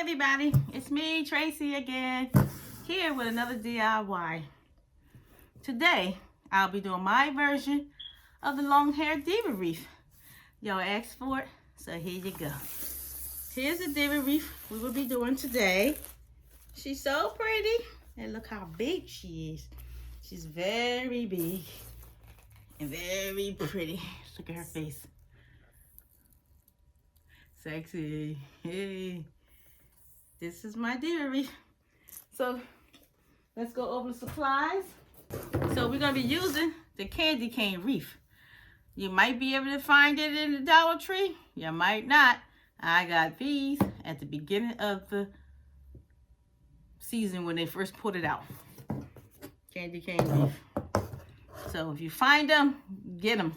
everybody, it's me, Tracy, again, here with another DIY. Today, I'll be doing my version of the long hair Diva wreath. Y'all asked for it, so here you go. Here's the Diva wreath we will be doing today. She's so pretty, and look how big she is. She's very big and very pretty. Look at her face. Sexy. Hey. This is my Diva wreath. So let's go over the supplies. So we're gonna be using the candy cane wreath. You might be able to find it in the Dollar Tree. You might not. I got these at the beginning of the season when they first put it out. Candy cane wreath. So if you find them, get them.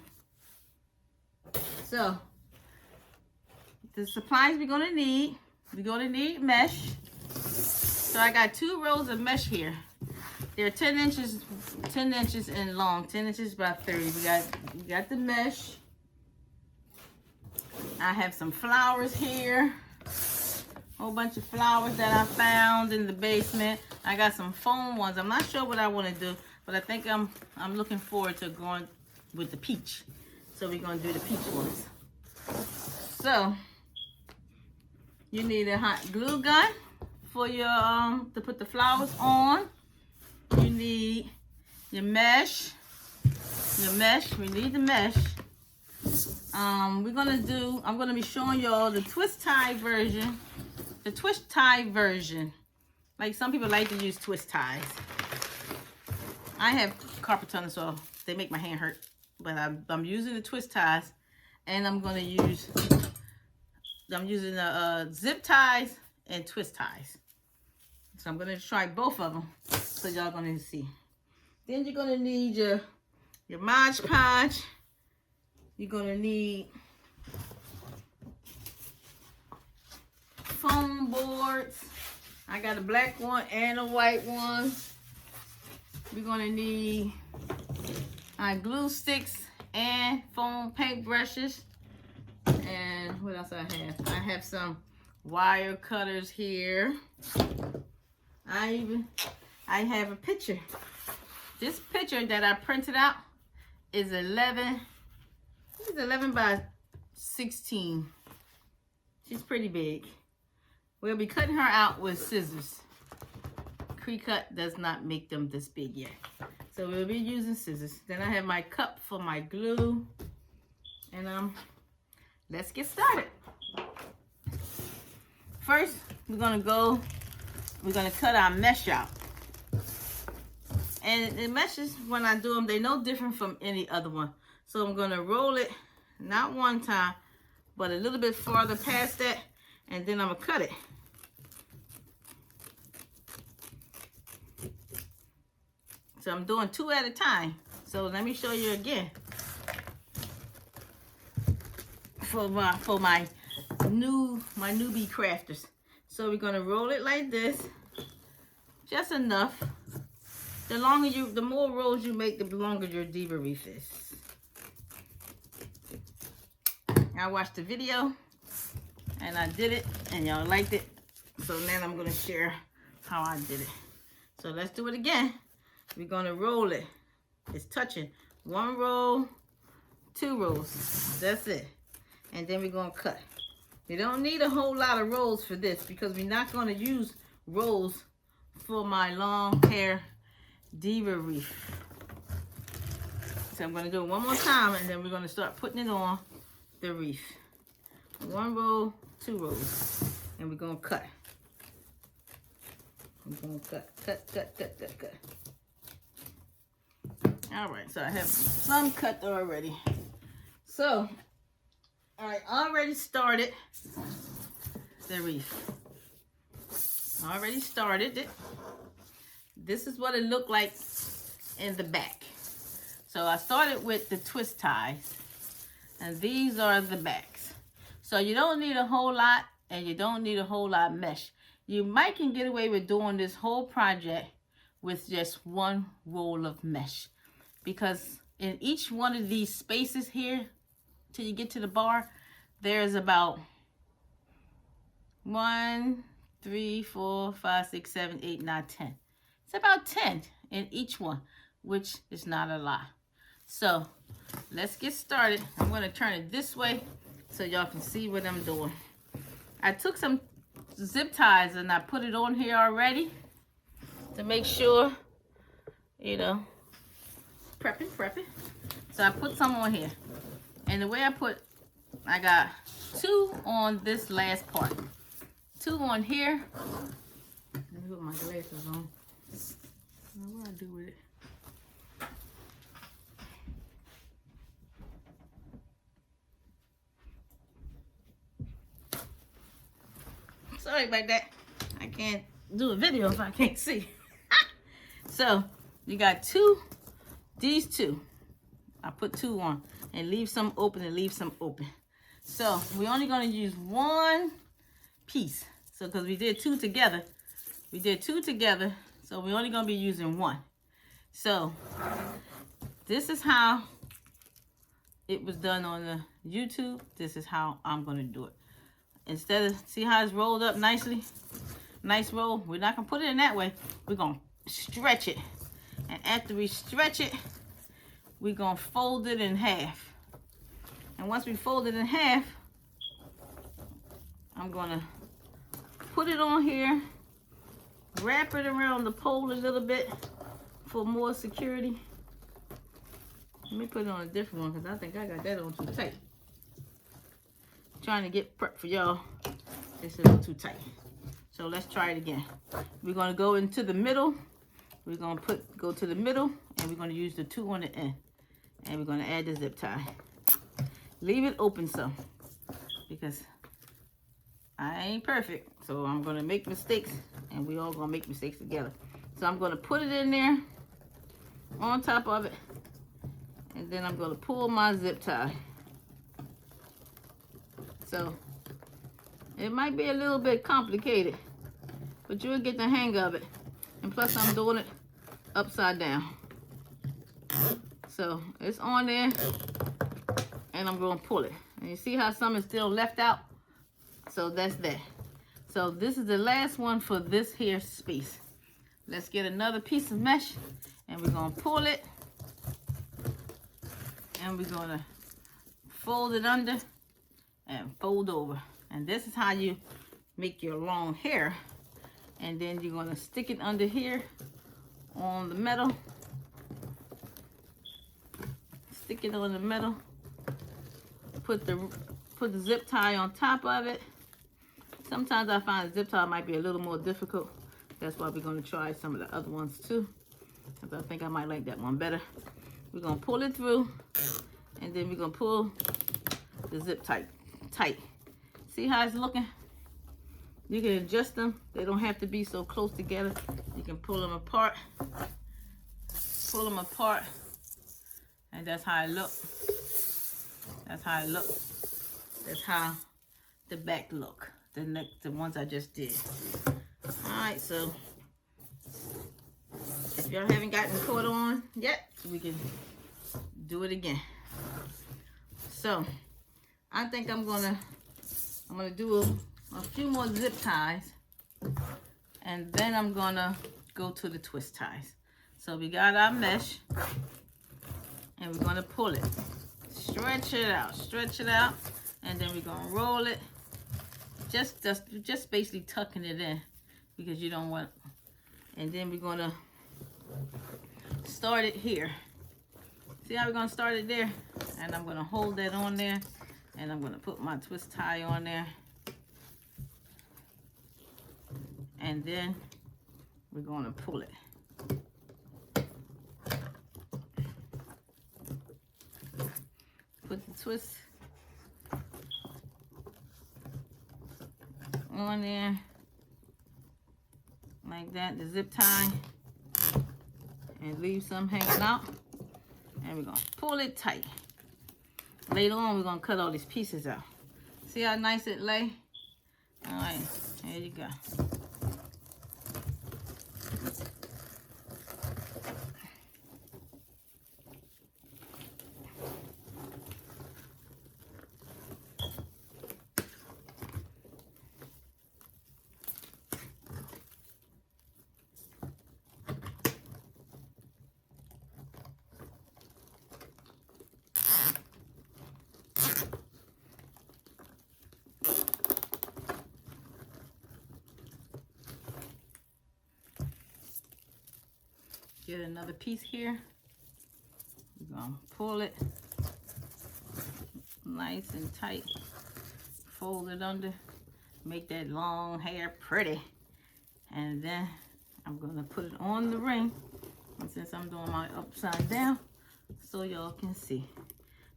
So the supplies we're gonna need mesh. So I got 2 rows of mesh here. They're 10 inches in long, 10 inches by 30. We got the mesh. I have some flowers here. Whole bunch of flowers that I found in the basement. I got some foam ones. I'm not sure what I want to do, but I think I'm looking forward to going with the peach. So we're gonna do the peach ones. So you need a hot glue gun for your to put the flowers on. You need your mesh. We need the mesh. I'm gonna be showing y'all the twist tie version. The twist tie version. Like some people like to use twist ties. I have carpal tunnel, so they make my hand hurt. But I'm using the twist ties, and I'm using the zip ties and twist ties. So I'm gonna try both of them, so y'all gonna see. Then you're gonna need your Mod Podge. You're gonna need foam boards. I got a black one and a white one. We're gonna need glue sticks and foam paint brushes. And what else I have? I have some wire cutters here. I have a picture. This picture that I printed out is 11 by 16. She's pretty big. We'll be cutting her out with scissors. Pre-cut does not make them this big yet. So we'll be using scissors. Then I have my cup for my glue. And let's get started. First, we're gonna cut our mesh out. And the meshes, when I do them, they're no different from any other one. So I'm gonna roll it, not one time, but a little bit farther past that, and then I'm gonna cut it. So I'm doing 2 at a time. So let me show you again. For my newbie crafters. So we're gonna roll it like this, just enough. The more rolls you make, the longer your Diva wreath is. I watched the video and I did it, and y'all liked it. So now I'm gonna share how I did it. So let's do it again. We're gonna roll it. It's touching. 1 roll, 2 rolls. That's it. And then we're gonna cut. You don't need a whole lot of rolls for this because we're not gonna use rolls for my long hair Diva wreath. So I'm gonna do it one more time, and then we're gonna start putting it on the wreath. 1 roll, 2 rolls, and we're gonna cut. I'm gonna cut. All right, so I have some cut already. So I already started the wreath. I already started it. This is what it looked like in the back. So I started with the twist ties, and these are the backs. So you don't need a whole lot, and you don't need a whole lot of mesh. You might can get away with doing this whole project with just 1 roll of mesh, because in each one of these spaces here, till you get to the bar, there's about 1, 3, 4, 5, 6, 7, 8, 9, 10. It's about 10 in each one, which is not a lot. So let's get started. I'm going to turn it this way so y'all can see what I'm doing. I took some zip ties and I put it on here already to make sure, you know, prepping. So I put some on here. And the way I got 2 on this last part. 2 on here. Let me put my glasses on. What do I do with it? Sorry about that. I can't do a video if I can't see. So you got 2, these 2. I put 2 on and leave some open and leave some open. So we're only going to use 1 piece. So because we did 2 together, so we're only going to be using 1. So this is how it was done on the YouTube. This is how I'm going to do it. Instead of, see how it's rolled up nicely? Nice roll. We're not going to put it in that way. We're going to stretch it. And after we stretch it, we're going to fold it in half. And once we fold it in half, I'm going to put it on here, wrap it around the pole a little bit for more security. Let me put it on a different one because I think I got that on too tight. Trying to get prep for y'all. It's a little too tight. So let's try it again. We're going to go into the middle. We're going to go to the middle and we're going to use the 2 on the end. And we're going to add the zip tie. Leave it open some because I ain't perfect. So I'm going to make mistakes and we all going to make mistakes together. So I'm going to put it in there on top of it. And then I'm going to pull my zip tie. So it might be a little bit complicated, but you'll get the hang of it. And plus I'm doing it upside down. So it's on there and I'm going to pull it. And you see how some is still left out? So that's that. So this is the last one for this here space. Let's get another piece of mesh and we're going to pull it. And we're going to fold it under and fold over. And this is how you make your long hair. And then you're going to stick it under here on the metal. Stick it on the metal. Put the zip tie on top of it. Sometimes I find the zip tie might be a little more difficult. That's why we're going to try some of the other ones too, because I think I might like that one better. We're going to pull it through and then we're going to pull the zip tight. See how it's looking? You can adjust them. They don't have to be so close together. You can pull them apart. And that's how it looks. That's how the back look. The ones I just did. Alright, so if y'all haven't gotten caught on yet, we can do it again. So I think I'm gonna do a few more zip ties and then I'm gonna go to the twist ties. So we got our mesh and we're gonna pull it, stretch it out, and then we're gonna roll it, just basically tucking it in because you don't want, and then we're gonna start it here. See how we're gonna start it there? And I'm gonna hold that on there and I'm gonna put my twist tie on there. And then we're gonna pull it. Put the twist on there like that, the zip tie, and leave some hanging out. And we're gonna pull it tight. Later on, we're gonna cut all these pieces out. See how nice it lay? All right, there you go. get another piece here. We're gonna pull it nice and tight. Fold it under. Make that long hair pretty. And then I'm gonna put it on the ring. And since I'm doing my upside down, so y'all can see,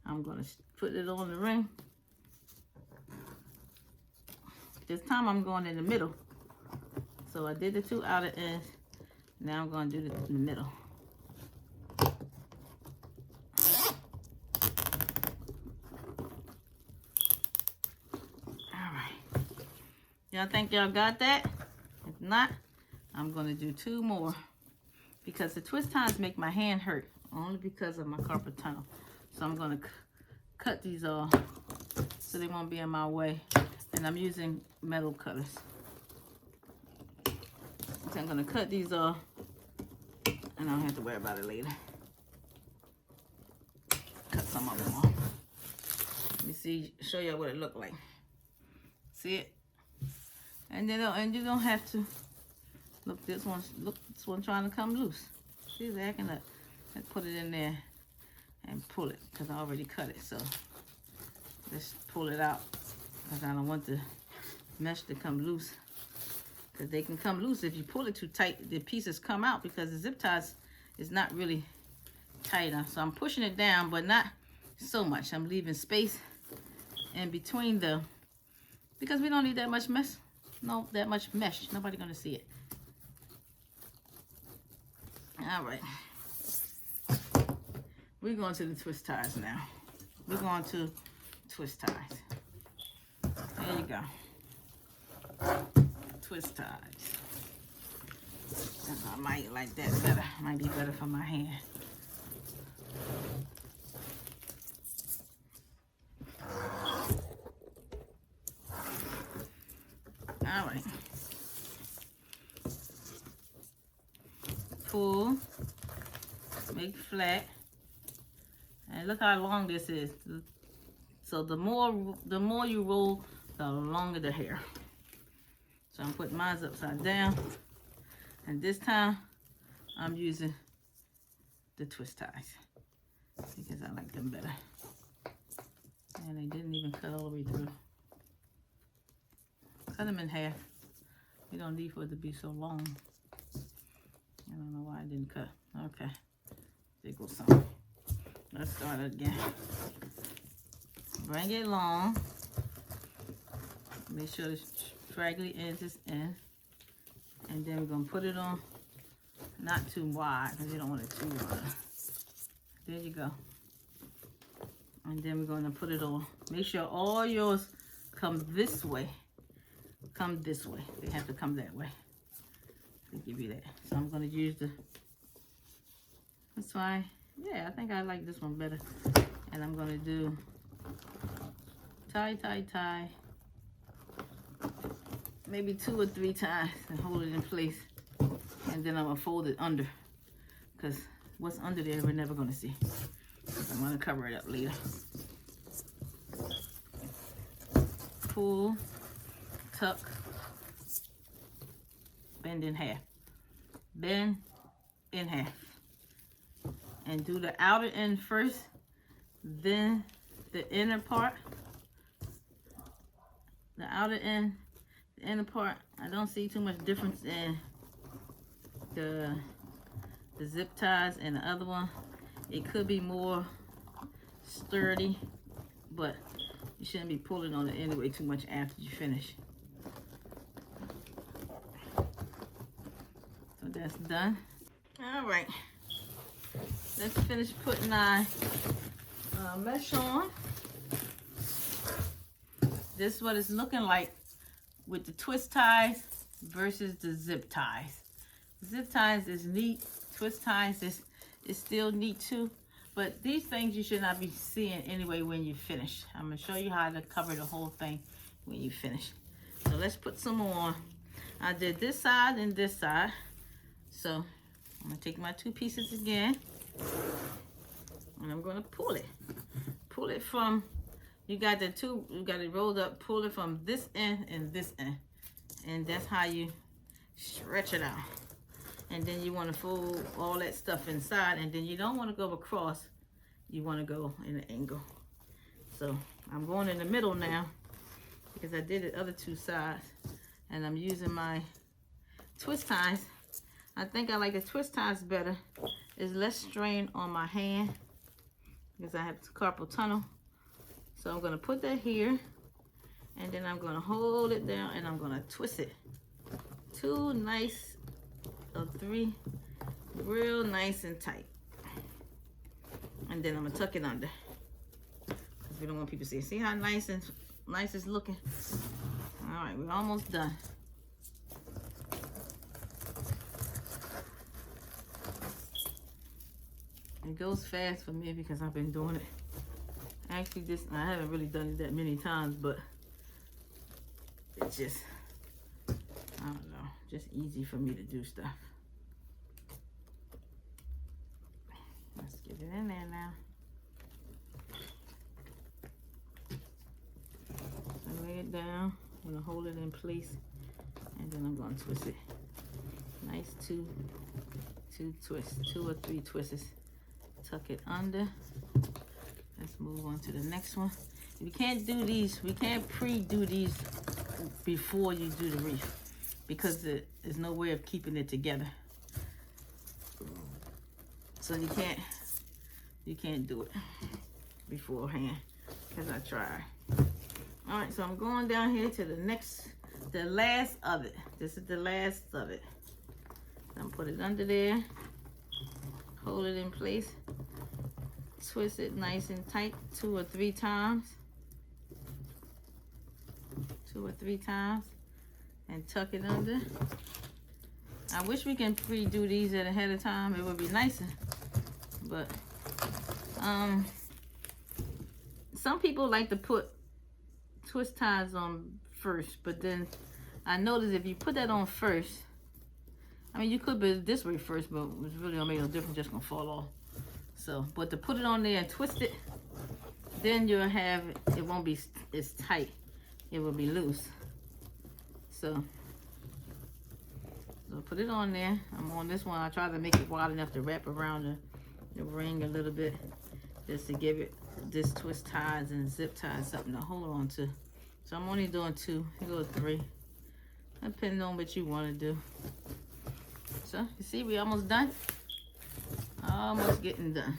I'm gonna put it on the ring. This time I'm going in the middle. So I did the two outer ends. Now I'm gonna do it in the middle. All right. Y'all think y'all got that? If not, I'm gonna do two more because the twist ties make my hand hurt only because of my carpal tunnel. So I'm gonna cut these off so they won't be in my way. And I'm using metal cutters. So I'm gonna cut these off and I don't have to worry about it later. Cut some of them off. Let me see, show you what it looked like. See it? And then you don't have to look. This one trying to come loose. See, it's acting up. Let's put it in there and pull it because I already cut it. So let's pull it out because I don't want the mesh to come loose. Because they can come loose if you pull it too tight. The pieces come out because the zip ties is not really tight enough. So I'm pushing it down, but not so much. I'm leaving space in between the, because we don't need that much mesh. No, that much mesh. Nobody gonna see it. All right. We're going to the twist ties now. We're going to twist ties. There you go. Twist ties. I might like that better. Might be better for my hand. All right. Pull, make flat, and look how long this is. So the more you roll, the longer the hair. So I'm putting mine upside down, and this time I'm using the twist ties because I like them better. And they didn't even cut all the way through. Cut them in half. We don't need for it to be so long. I don't know why I didn't cut. Okay, there goes some. Let's start it again. Bring it long. Make sure the straggly ends is in. And then we're gonna put it on not too wide because you don't want it too wide. There you go. And then we're gonna put it on. Make sure all yours come this way. Come this way. They have to come that way. They give you that. So I'm gonna use the, that's why, yeah, I think I like this one better. And I'm gonna do tie, tie, tie. Maybe 2 or 3 times and hold it in place. And then I'm gonna fold it under. Because what's under there we're never gonna see. I'm gonna cover it up later. Pull, tuck, bend in half. Bend in half. And do the outer end first, then the inner part. The outer end, the inner part, I don't see too much difference in the zip ties and the other one. It could be more sturdy, but you shouldn't be pulling on it anyway too much after you finish. So that's done. All right, let's finish putting our mesh on. This is what it's looking like with the twist ties versus the zip ties. Zip ties is neat. Twist ties is still neat too. But these things you should not be seeing anyway when you finish. I'm going to show you how to cover the whole thing when you finish. So let's put some on. I did this side and this side. So I'm going to take my 2 pieces again. And I'm going to pull it. Pull it from, you got the 2, you got it rolled up. Pull it from this end and this end. And that's how you stretch it out. And then you want to fold all that stuff inside, and then you don't want to go across. You want to go in an angle. So I'm going in the middle now because I did the other two sides, and I'm using my twist ties. I think I like the twist ties better. There's less strain on my hand because I have carpal tunnel. So I'm going to put that here, and then I'm going to hold it down, and I'm going to twist it. 2 nice or 3 real nice and tight. And then I'm going to tuck it under. We don't want people to see how nice it's looking. All right, we're almost done. It goes fast for me because I've been doing it. Actually, I haven't really done it that many times, but it's just, I don't know, just easy for me to do stuff. Let's get it in there now. Lay it down. I'm gonna hold it in place, and then I'm gonna twist it. Nice two twists, 2 or 3 twists. Tuck it under. Let's move on to the next one. We can't do these. We can't pre-do these before you do the wreath because there's no way of keeping it together. So you can't do it beforehand because I tried. All right, so I'm going down here to the last of it. This is the last of it. So I'm put it under there, hold it in place, twist it nice and tight 2 or 3 times. 2 or 3 times, and tuck it under. I wish we can pre-do these ahead of time. It would be nicer, but some people like to put twist ties on first, but then I noticed if you put that on first, I mean, you could be this way first, but it's really gonna make no difference, just gonna fall off. So, but to put it on there and twist it, then you'll have, it won't be as tight, it will be loose. So put it on there. I'm on this one. I try to make it wide enough to wrap around the ring a little bit, just to give it this twist ties and zip ties something to hold on to. So I'm only doing 2. Here goes 3, depending on what you want to do. So you see, we almost done. Almost getting done.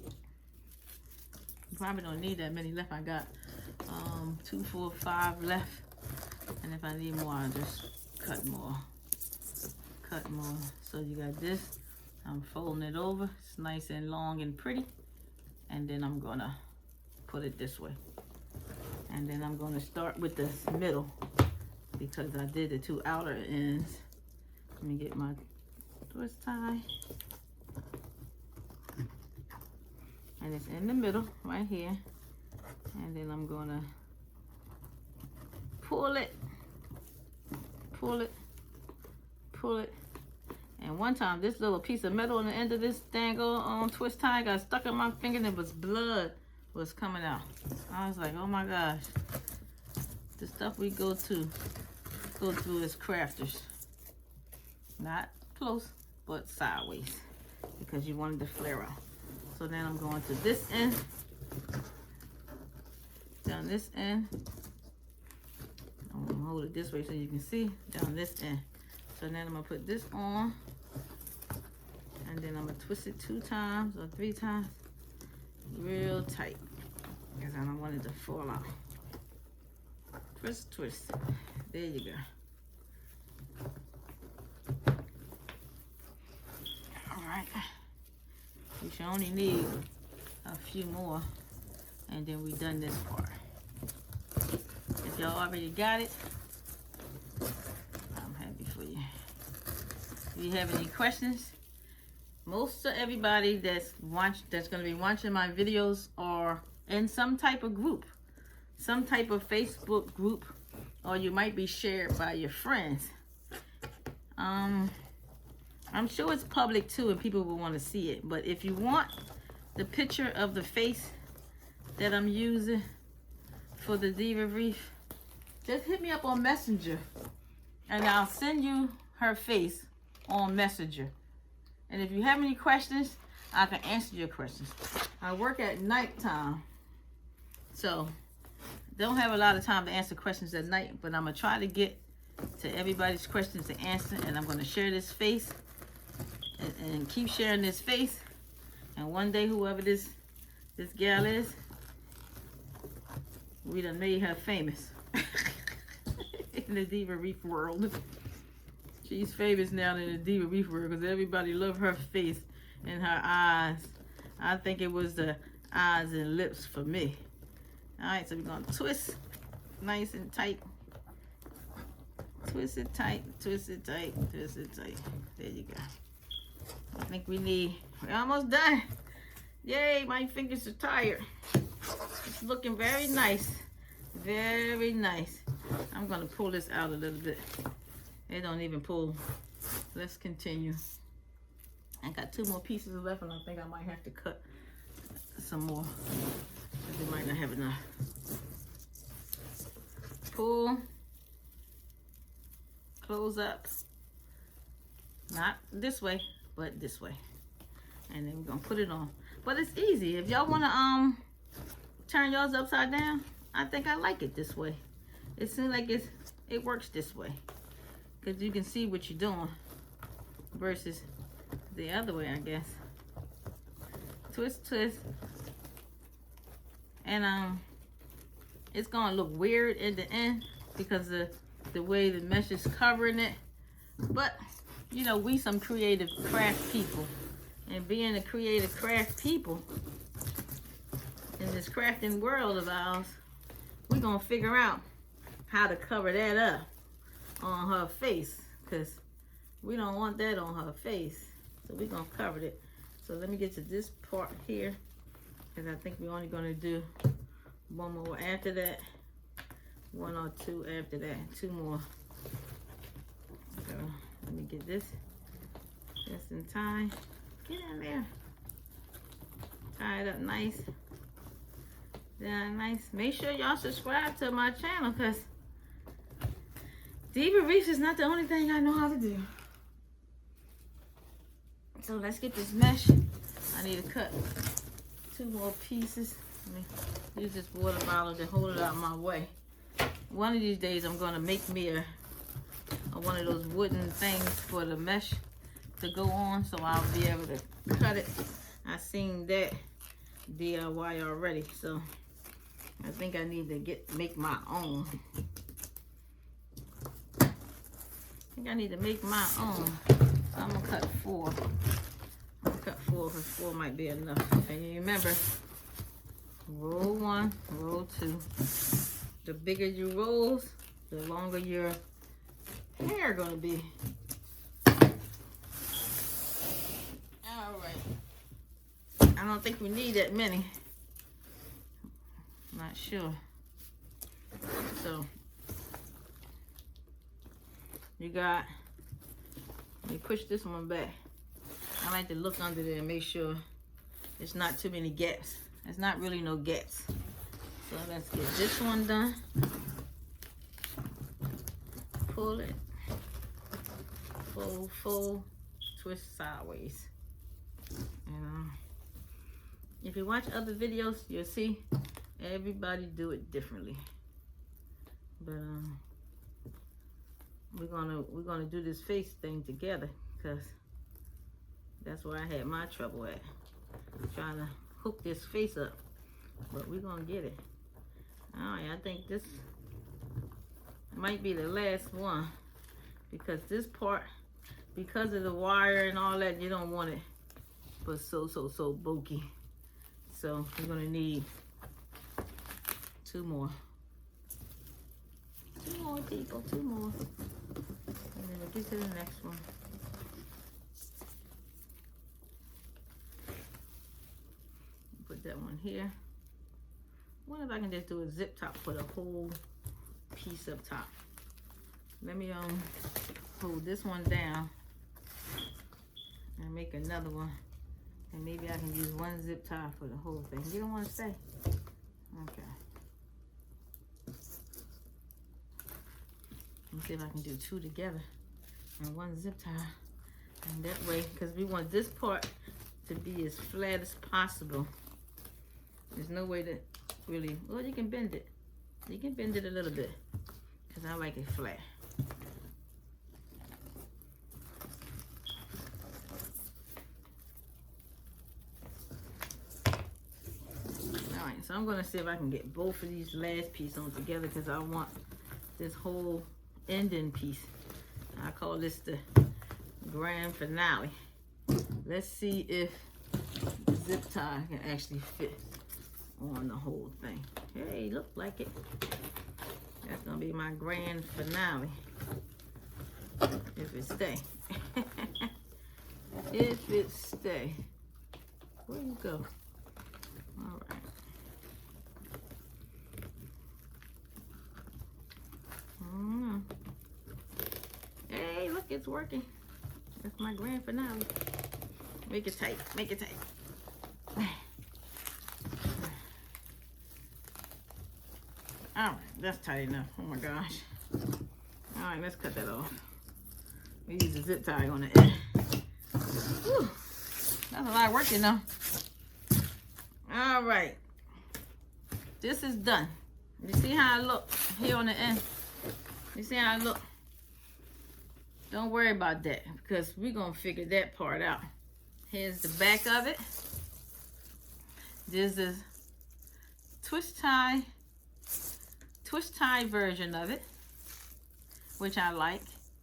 You probably don't need that many left. I got 2, 4, 5 left, and if I need more, I'll just cut more. So you got this. I'm folding it over. It's nice and long and pretty. And then I'm gonna put it this way. And then I'm gonna start with the middle because I did the 2 outer ends. Let me get my twist tie. And it's in the middle right here. And then I'm gonna pull it, pull it, pull it. And one time, this little piece of metal on the end of this dangle twist tie got stuck in my finger, and it was blood was coming out. I was like, oh my gosh. The stuff we go through as crafters. Not close, but sideways, because you wanted to flare out. So then I'm going to this end, down this end. I'm gonna hold it this way so you can see, down this end. So then I'm gonna put this on, and then I'm gonna twist it 2 times or 3 times, real tight, because I don't want it to fall out. Twist, twist. There you go. All right. You should only need a few more, and then we done this part. If y'all already got it, I'm happy for you. If you have any questions, most of everybody that's going to be watching my videos are in some type of group, some type of Facebook group, or you might be shared by your friends. I'm sure it's public too, and people will want to see it. But if you want the picture of the face that I'm using for the Diva wreath, just hit me up on Messenger, and I'll send you her face on Messenger. And if you have any questions, I can answer your questions. I work at nighttime, so don't have a lot of time to answer questions at night, but I'm going to try to get to everybody's questions to answer, and I'm going to share this face and keep sharing this face. And one day, whoever this gal is, we done made her famous in the Diva wreath world. She's famous now in the Diva wreath world because everybody love her face and her eyes. I think it was the eyes and lips for me. Alright, so we're going to twist nice and tight. Twist it tight, twist it tight, twist it tight. There you go. I think we're almost done. Yay, my fingers are tired. It's looking very nice. Very nice. I'm going to pull this out a little bit. It don't even pull. Let's continue. I got 2 more pieces left, and I think I might have to cut some more because we might not have enough. Pull. Close up. Not this way, but this way. And then we're going to put it on. But it's easy. If y'all want to turn yours upside down, I think I like it this way. It seems like it works this way. Because you can see what you're doing versus the other way, I guess. Twist, twist. And it's going to look weird at the end because of the way the mesh is covering it. But, you know, we some creative craft people. And being a creative craft people in this crafting world of ours, we're going to figure out how to cover that up on her face, because we don't want that on her face. So we're going to cover it. So let me get to this part here, because I think we're only going to do 1 more after that. 1 or 2 after that. 2 more. So let me get this just in time. Get in there. Tie it up nice. Yeah, nice. Make sure y'all subscribe to my channel, because Diva wreath is not the only thing I know how to do. So let's get this mesh. I need to cut 2 more pieces. Let me use this water bottle to hold it out of my way. One of these days I'm going to make me a one of those wooden things for the mesh to go on, so I'll be able to cut it. I seen that DIY already, so I think I need to make my own. I need to make my own. So I'm gonna cut 4. I'm gonna cut 4 because 4 might be enough. And you remember, roll 1, roll 2. The bigger your rolls, the longer your hair gonna be. All right. I don't think we need that many. Not sure. So you push this one back. I like to look under there and make sure there's not too many gaps. There's not really no gaps. So let's get this one done. Pull it. Fold, fold, twist sideways. And if you watch other videos, you'll see everybody do it differently. But we're gonna do this face thing together, because that's where I had my trouble at, trying to hook this face up. But we're gonna get it. All right, I think this might be the last one, because this part, because of the wire and all that, you don't want it but so bulky. So we're gonna need 2 more. 2 more, people, 2 more. And then we'll get to the next one. Put that one here. What if I can just do a zip top for the whole piece up top? Let me hold this one down and make another one. And maybe I can use 1 zip tie for the whole thing. You don't want to stay? Okay. Let me see if I can do 2 together and 1 zip tie And that way, because we want this part to be as flat as possible. There's no way to really, well, you can bend it. You can bend it a little bit, because I like it flat. Alright, so I'm going to see if I can get both of these last pieces on together, because I want this whole ending piece. I call this the grand finale. Let's see if the zip tie can actually fit on the whole thing. Hey, look like it. That's gonna be my grand finale. If it stay. If it stay. Where you go? All right. Hey, look, it's working. That's my grand finale. Make it tight. Make it tight. All right, that's tight enough. Oh my gosh. All right, let's cut that off. We use a zip tie on the end. Whew. That's a lot of work, you know. All right. This is done. You see how I look here on the end? You see how I look? Don't worry about that, because we're going to figure that part out. Here's the back of it. There's a twist tie version of it, which I like.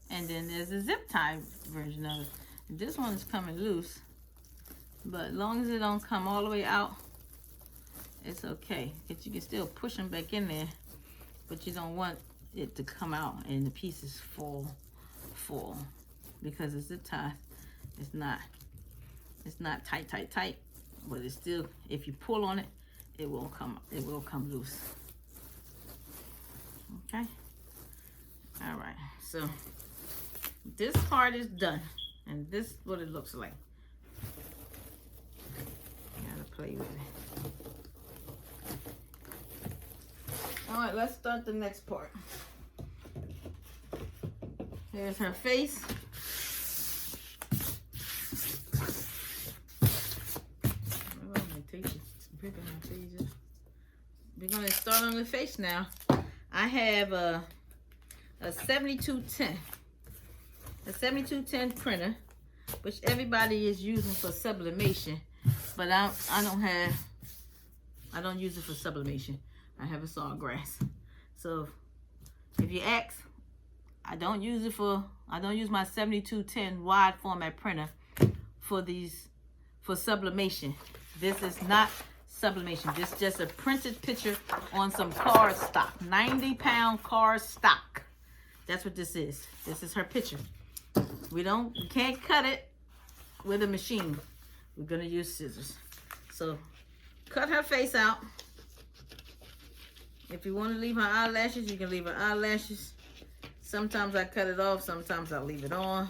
And then there's a zip tie version of it. This one is coming loose, but as long as it don't come all the way out, it's okay. Because you can still push them back in there, but you don't want it to come out and the pieces fall, because the zip tie is not, it's not tight, but it's still, if you pull on it, it will come loose. Okay. All right. So this part is done, and this is what it looks like. Gotta play with it. All right, let's start the next part. Here's her face. We're gonna start on the face now. I have a 7210. A 7210 printer, which everybody is using for sublimation, but I don't use it for sublimation. I have a sawgrass. So if you ask, I don't use my 7210 wide format printer for sublimation. This is not sublimation. This is just a printed picture on some card stock, 90-pound card stock. That's what this is. This is her picture. We can't cut it with a machine. We're gonna use scissors. So cut her face out. If you want to leave her eyelashes, you can leave her eyelashes. Sometimes I cut it off, sometimes I leave it on.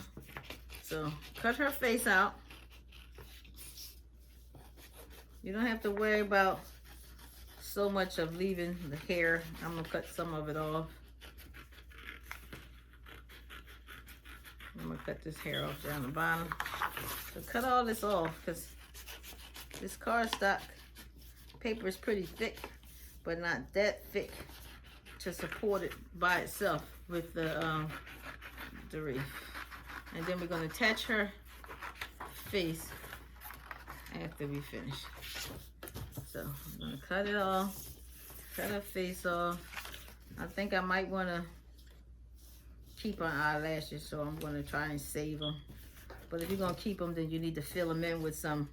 So cut her face out. You don't have to worry about so much of leaving the hair. I'm gonna cut some of it off. I'm gonna cut this hair off down the bottom. So cut all this off, because this cardstock paper is pretty thick, but not that thick to support it by itself with the wreath. And then we're gonna attach her face after we finish. So I'm gonna cut it off, cut her face off. I think I might wanna keep her eyelashes, so I'm gonna try and save them. But if you're gonna keep them, then you need to fill them in with some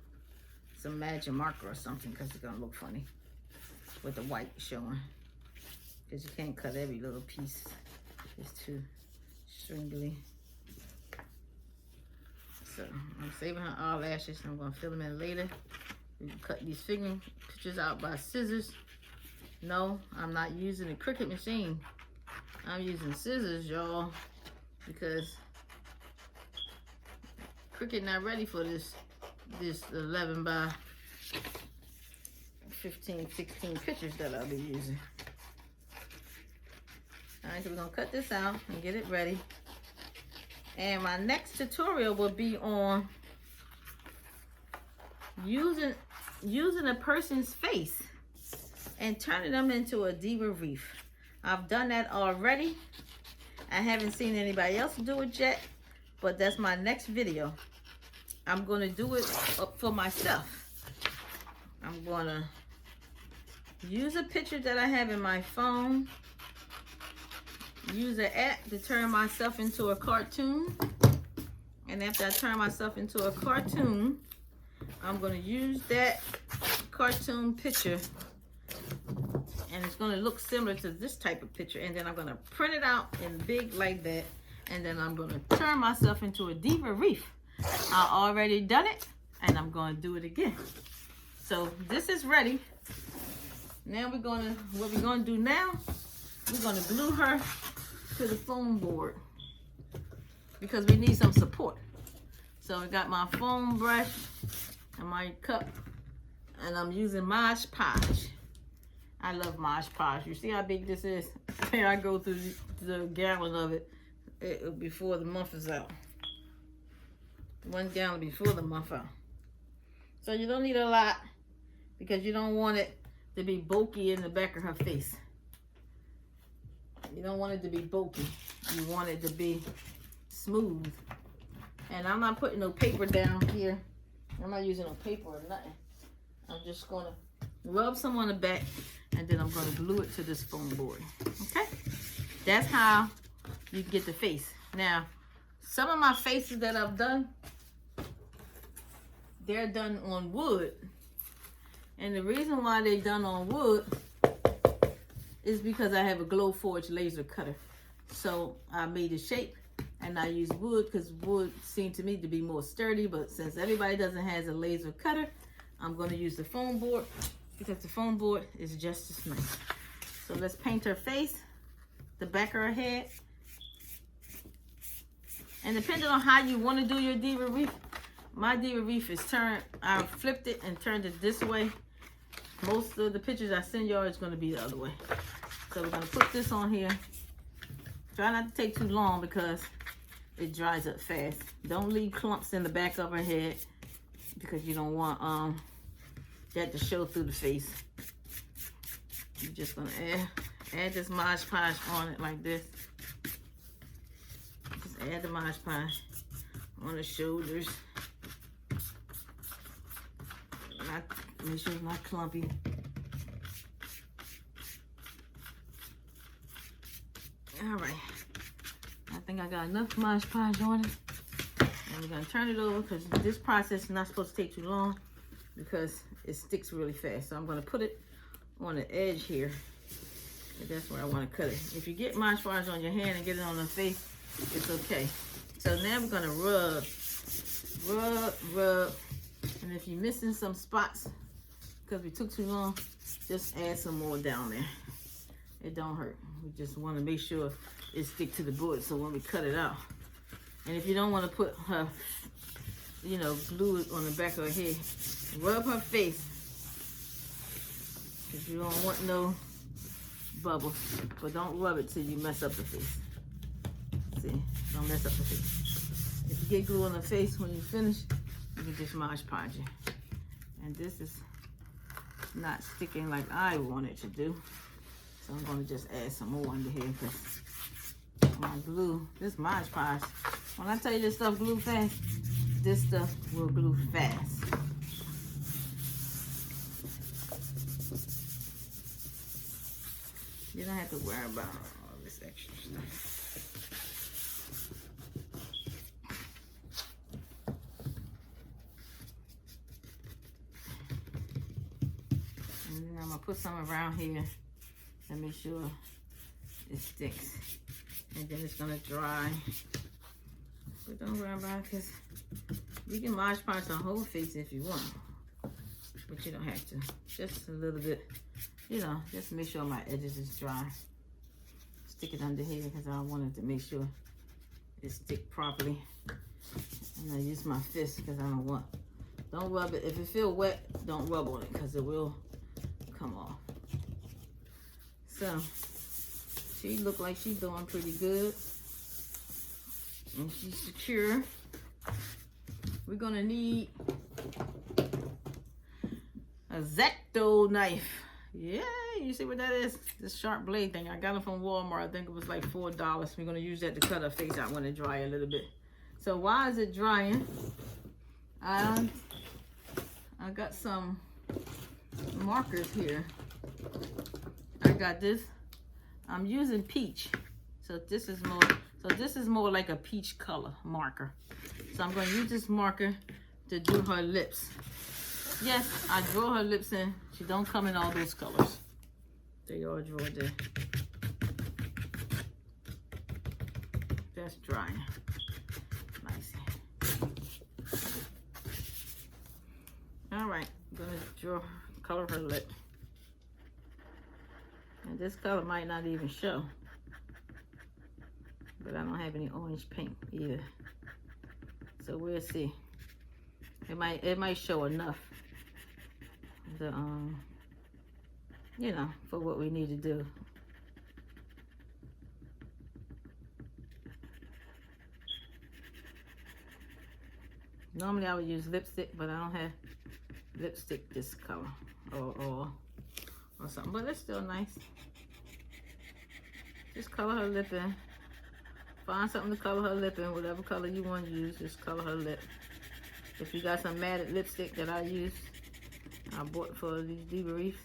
magic marker or something, because it's gonna look funny with the white showing. Because you can't cut every little piece. It's too stringly. So I'm saving her eyelashes. I'm gonna fill them in later. You can cut these figure pictures out by scissors. No, I'm not using a Cricut machine. I'm using scissors, y'all, because Cricut not ready for this 11 by 15, 16 pictures that I'll be using. All right, so we're gonna cut this out and get it ready. And my next tutorial will be on using a person's face and turning them into a Diva wreath. I've done that already. I haven't seen anybody else do it yet, but that's my next video. I'm going to do it for myself. I'm going to use a picture that I have in my phone, use an app to turn myself into a cartoon, and after I turn myself into a cartoon, I'm going to use that cartoon picture, and it's going to look similar to this type of picture, and then I'm going to print it out in big like that, and then I'm going to turn myself into a Diva wreath. I already done it, and I'm going to do it again. So this is ready. Now what we're going to do now, we're going to glue her to the foam board because we need some support. So I got my foam brush and my cup, and I'm using Mod Podge. I love Mod Podge. You see how big this is? I go through the gallon of it before the month is out. 1 gallon before the month out. So you don't need a lot because you don't want it to be bulky in the back of her face. You don't want it to be bulky. You want it to be smooth. And I'm not putting no paper down here. I'm not using no paper or nothing. I'm just going to rub some on the back, and then I'm going to glue it to this foam board. Okay? That's how you get the face. Now, some of my faces that I've done, they're done on wood. And the reason why they're done on wood is because I have a Glowforge laser cutter. So I made a shape and I use wood because wood seemed to me to be more sturdy, but since everybody doesn't have a laser cutter, I'm going to use the foam board because the foam board is just as nice. So let's paint her face, the back of her head. And depending on how you want to do your Diva wreath, my Diva wreath is turned, I flipped it and turned it this way. Most of the pictures I send y'all is going to be the other way. So we're going to put this on here. Try not to take too long because it dries up fast. Don't leave clumps in the back of her head because you don't want that to show through the face. You're just going to add this Mod Podge on it like this. Just add the Mod Podge on the shoulders. Make sure it's not clumpy. All right. I think I got enough Mod Podge on it. And we're going to turn it over because this process is not supposed to take too long because it sticks really fast. So I'm going to put it on the edge here. And that's where I want to cut it. If you get Mod Podge on your hand and get it on the face, it's okay. So now we're going to rub. And if you're missing some spots because we took too long, just add some more down there. It don't hurt. We just want to make sure it stick to the board so when we cut it out. And if you don't want to put her, glue it on the back of her head, rub her face because you don't want no bubbles. But don't rub it till you mess up the face. See, don't mess up the face. If you get glue on the face when you finish, you can just Mod Podge it. And this is not sticking like I want it to do. So I'm going to just add some more under here because my glue, this Mod Podge, when I tell you this stuff glue fast, this stuff will glue fast. You don't have to worry about all this extra stuff. I'm gonna put some around here and make sure it sticks, and then it's gonna dry. But don't worry about it because you can Mod Podge the whole face if you want, but you don't have to. Just a little bit, just make sure my edges is dry. Stick it under here because I wanted to make sure it stick properly. And I use my fist because I don't rub it. If it feel wet, don't rub on it because it will come off. So she look like she's doing pretty good. and she's secure. We're gonna need a X-Acto knife. Yeah, you see what that is? This sharp blade thing. I got it from Walmart. I think it was like $4. We're gonna use that to cut her face out when it dry a little bit. So while is it drying, I got some markers here. I got this. I'm using peach. So this is more like a peach color marker. So I'm going to use this marker to do her lips. Yes, I draw her lips in. She don't come in all those colors. They all draw there. That's drying. Nice. All right, I'm gonna color her lip. And this color might not even show. But I don't have any orange paint either. So we'll see. It might show enough. You know, for what we need to do. Normally I would use lipstick, but I don't have lipstick this color or something, but it's still nice. Just color her lip in. Find something to color her lip in, whatever color you want to use, just color her lip. If you got some matted lipstick that I bought for these Diva wreaths,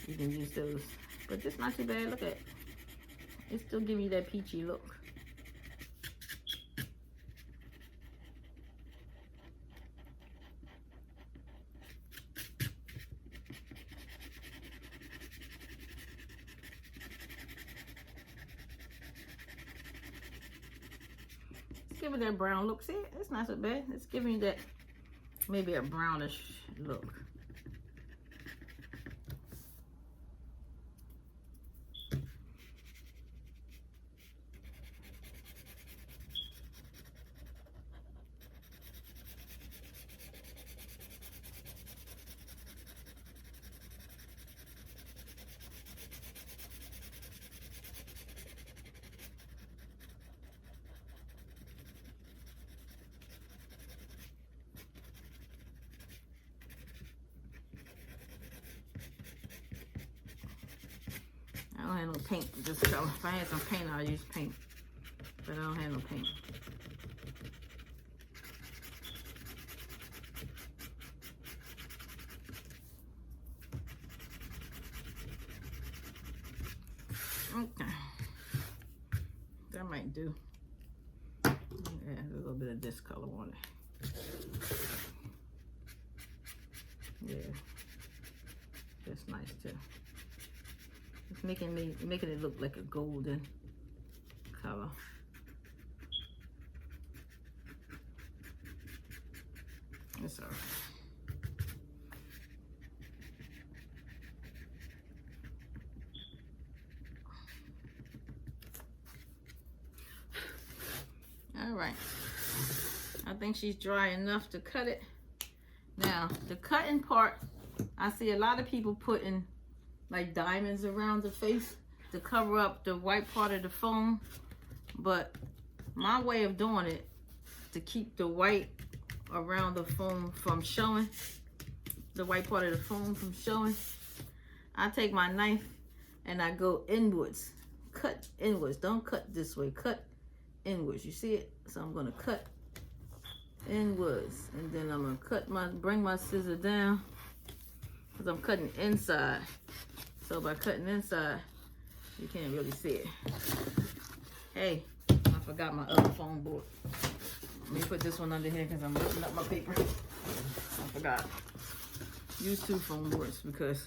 you can use those. But this not too bad, look at it. It still give you that peachy look. Give it that brown look. See, it's not so bad. It's giving you that maybe a brownish look. I don't have no paint this color. If I had some paint, I'll use paint. But I don't have no paint. Okay. That might do. Add a little bit of this color on it. Yeah. That's nice too. Making it look like a golden color. That's all right. All right. I think she's dry enough to cut it. Now, the cutting part, I see a lot of people putting like diamonds around the face to cover up the white part of the foam, but my way of doing it to keep the white around the foam from showing, the white part of the foam from showing, I take my knife and I go inwards, cut inwards. Don't cut this way, cut inwards. You see it? So I'm gonna cut inwards, and then I'm gonna bring my scissor down, because I'm cutting inside. So by cutting inside, you can't really see it. Hey, I forgot my other foam board. Let me put this one under here because I'm lifting up my paper. I forgot. Use 2 foam boards because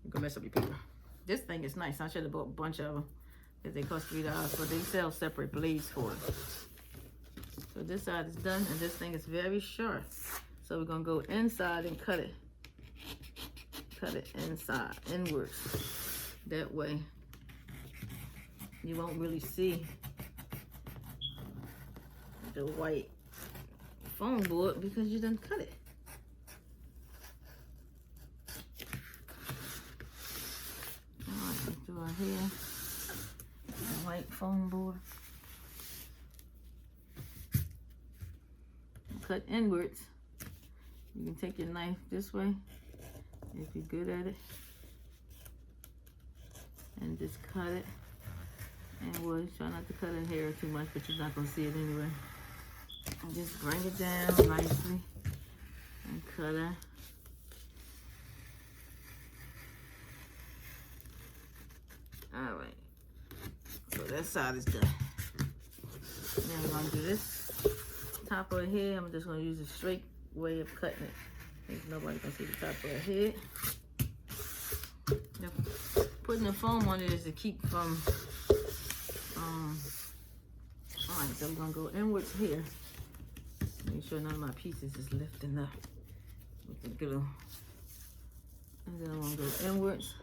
you can mess up your paper. This thing is nice. I should have bought a bunch of them because they cost $3, but they sell separate blades for it. So this side is done, and this thing is very sharp. So we're gonna go inside and cut it. Cut it inside, inwards. That way, you won't really see the white foam board because you done cut it. Alright, do our hair. The white foam board. cut inwards. You can take your knife this way if you're good at it, and just cut it. And we'll try not to cut in hair too much, but you're not gonna see it anyway. And just bring it down nicely and cut it. All right, so that side is done. Now we're gonna do this top of her head. I'm just gonna use a straight way of cutting it. There's nobody can see the top of her head. Now, putting the foam on it is to keep from, all right, so we're gonna go inwards here. Make sure none of my pieces is lifting up with the glue. And then I'm gonna go inwards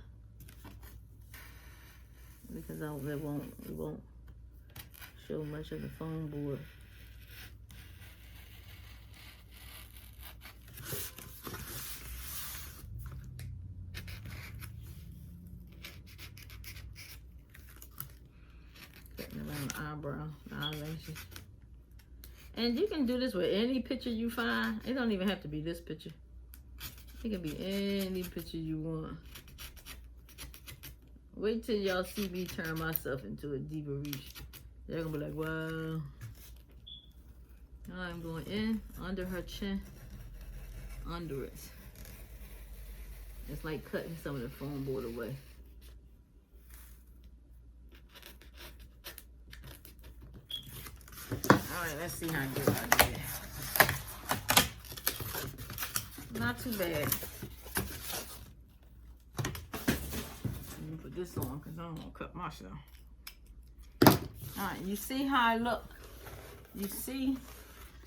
because it won't show much of the foam board. Cutting around the eyebrow, the eyelashes. And you can do this with any picture you find. It don't even have to be this picture. It can be any picture you want. Wait till y'all see me turn myself into a Diva wreath. They're gonna be like, wow. Now I'm going in under her chin, under it. It's like cutting some of the foam board away. All right, let's see how good I did. Not too bad. Let me put this on because I don't want to cut myself. All right, you see how I look? You see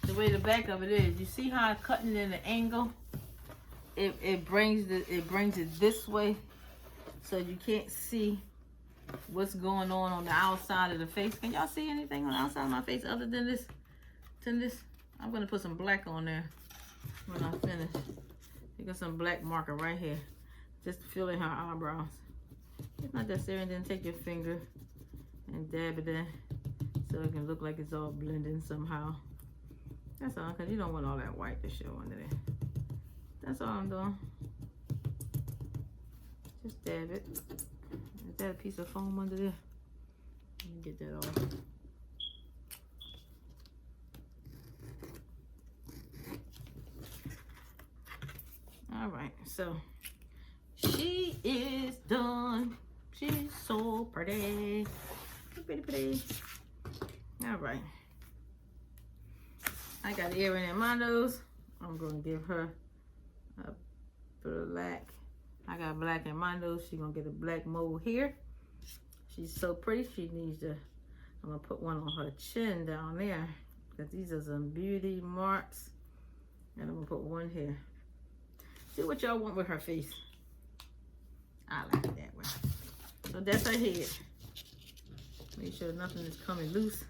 the way the back of it is. You see how I'm cutting it in an angle? It brings it this way, so you can't see what's going on the outside of the face. Can y'all see anything on the outside of my face other than this? I'm gonna put some black on there when I finish. You got some black marker right here, just to fill in her eyebrows. It's not that serious. Then take your finger and dab it in so it can look like it's all blending somehow. That's all, because you don't want all that white to show under there. That's all I'm doing. Just dab it. Is that a piece of foam under there? Let me get that off. All right, so she is done. She's so pretty. Pretty. All right. I got earring in my nose. I'm gonna give her a black. I got black in my nose. She's gonna get a black mole here. She's so pretty. She needs to. I'm gonna put one on her chin down there because these are some beauty marks. And I'm gonna put one here. See what y'all want with her face. I like it that way. So that's her head. Make sure nothing is coming loose.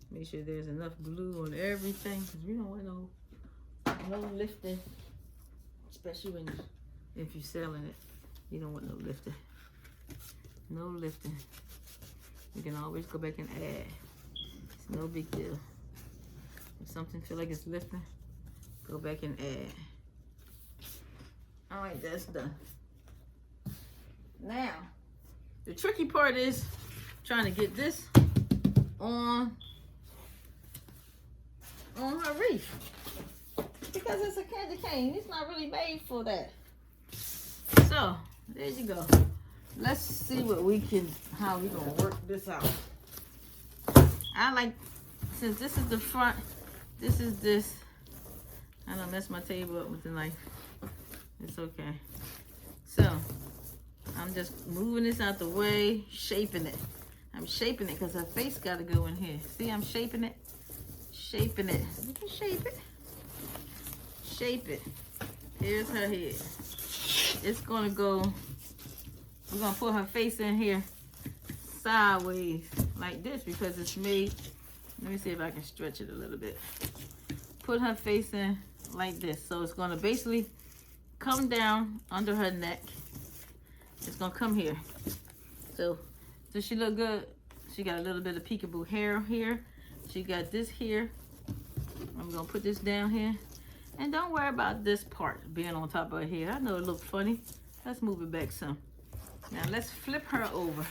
Make sure there's enough glue on everything, because we don't want no lifting, especially if you're selling it. You don't want no lifting. No lifting. You can always go back and add. It's no big deal. If something feel like it's lifting, go back and add. All right, that's done. Now, the tricky part is trying to get this on her wreath, because it's a candy cane. It's not really made for that. So there you go. Let's see how we gonna work this out. I like, since this is the front, this is this. I don't mess my table up with the knife. It's okay. So I'm just moving this out the way, shaping it. I'm shaping it because her face got to go in here. See, I'm shaping it. Shaping it. You can shape it. Shape it. Here's her head. It's going to go, we're going to put her face in here sideways like this because it's made. Let me see if I can stretch it a little bit. Put her face in like this. So it's going to basically come down under her neck. It's gonna come here. So does she look good? She got a little bit of peekaboo hair here. She got this here. I'm gonna put this down here. And don't worry about this part being on top of her head. I know it looks funny. Let's move it back some. Now let's flip her over.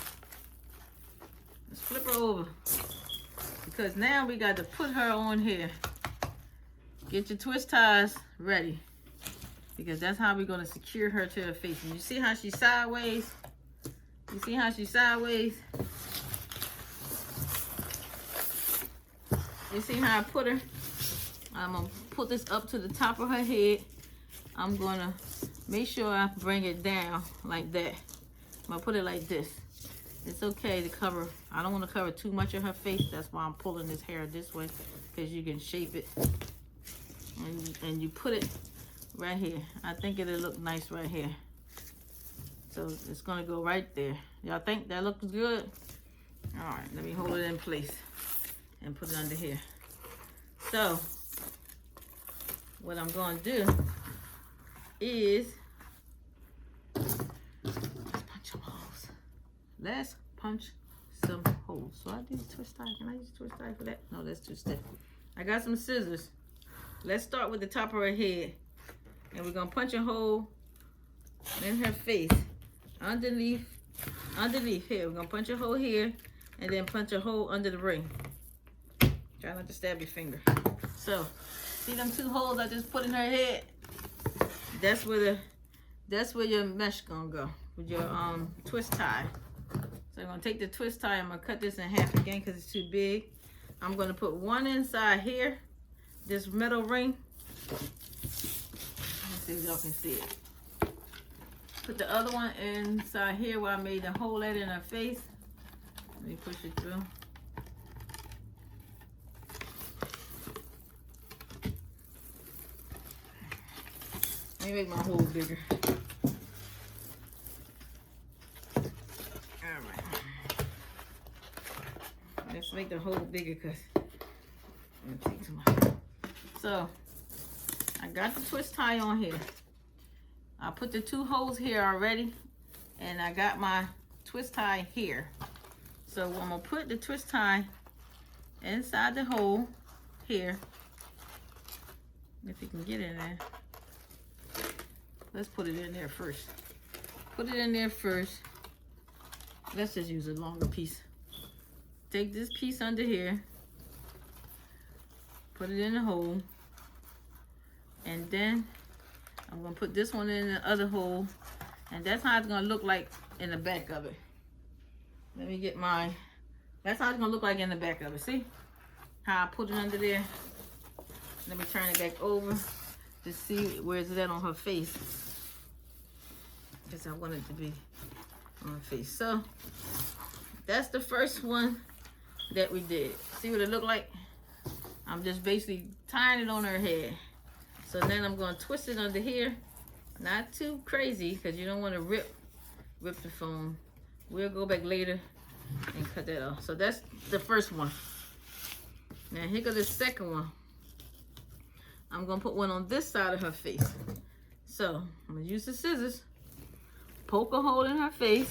Let's flip her over. Because now we got to put her on here. Get your twist ties ready. Because that's how we're going to secure her to her face. And you see how she's sideways? You see how she's sideways? You see how I put her? I'm going to put this up to the top of her head. I'm going to make sure I bring it down like that. I'm going to put it like this. It's okay to cover. I don't want to cover too much of her face. That's why I'm pulling this hair this way. Because you can shape it. And you put it right here. I think it'll look nice right here. So it's going to go right there. Y'all think that looks good? All right, let me hold it in place and put it under here. So what I'm going to do is let's punch some holes. Let's punch some holes. So I do twist tie. Can I use twist tie for that? No, that's too stiff. I got some scissors. Let's start with the top of her head. And we're going to punch a hole in her face. Underneath here. We're going to punch a hole here. And then punch a hole under the ring. Try not to stab your finger. So, see them two holes I just put in her head? That's where your mesh gonna go with your twist tie. So I'm gonna take the twist tie. I'm gonna cut this in half again because it's too big. I'm gonna put one inside here, this metal ring. Let's see if y'all can see it. Put the other one inside here where I made the hole at in her face. Let me push it through. Let me make my hole bigger. Alright. Let's make the hole bigger because I'm gonna take too much. So I got the twist tie on here. I put the two holes here already. And I got my twist tie here. So I'm gonna put the twist tie inside the hole here. If you can get in there. Let's put it in there first. Put it in there first. Let's just use a longer piece. Take this piece under here. Put it in the hole. And then I'm gonna put this one in the other hole. And that's how it's gonna look like in the back of it. Let me get my, that's how it's gonna look like in the back of it. See how I put it under there? Let me turn it back over to see where it's at on her face. Because I want it to be on her face. So that's the first one that we did. See what it looked like? I'm just basically tying it on her head. So then I'm gonna twist it under here. Not too crazy because you don't want to rip the foam. We'll go back later and cut that off. So that's the first one. Now here goes the second one. I'm gonna put one on this side of her face. So I'm gonna use the scissors, poke a hole in her face.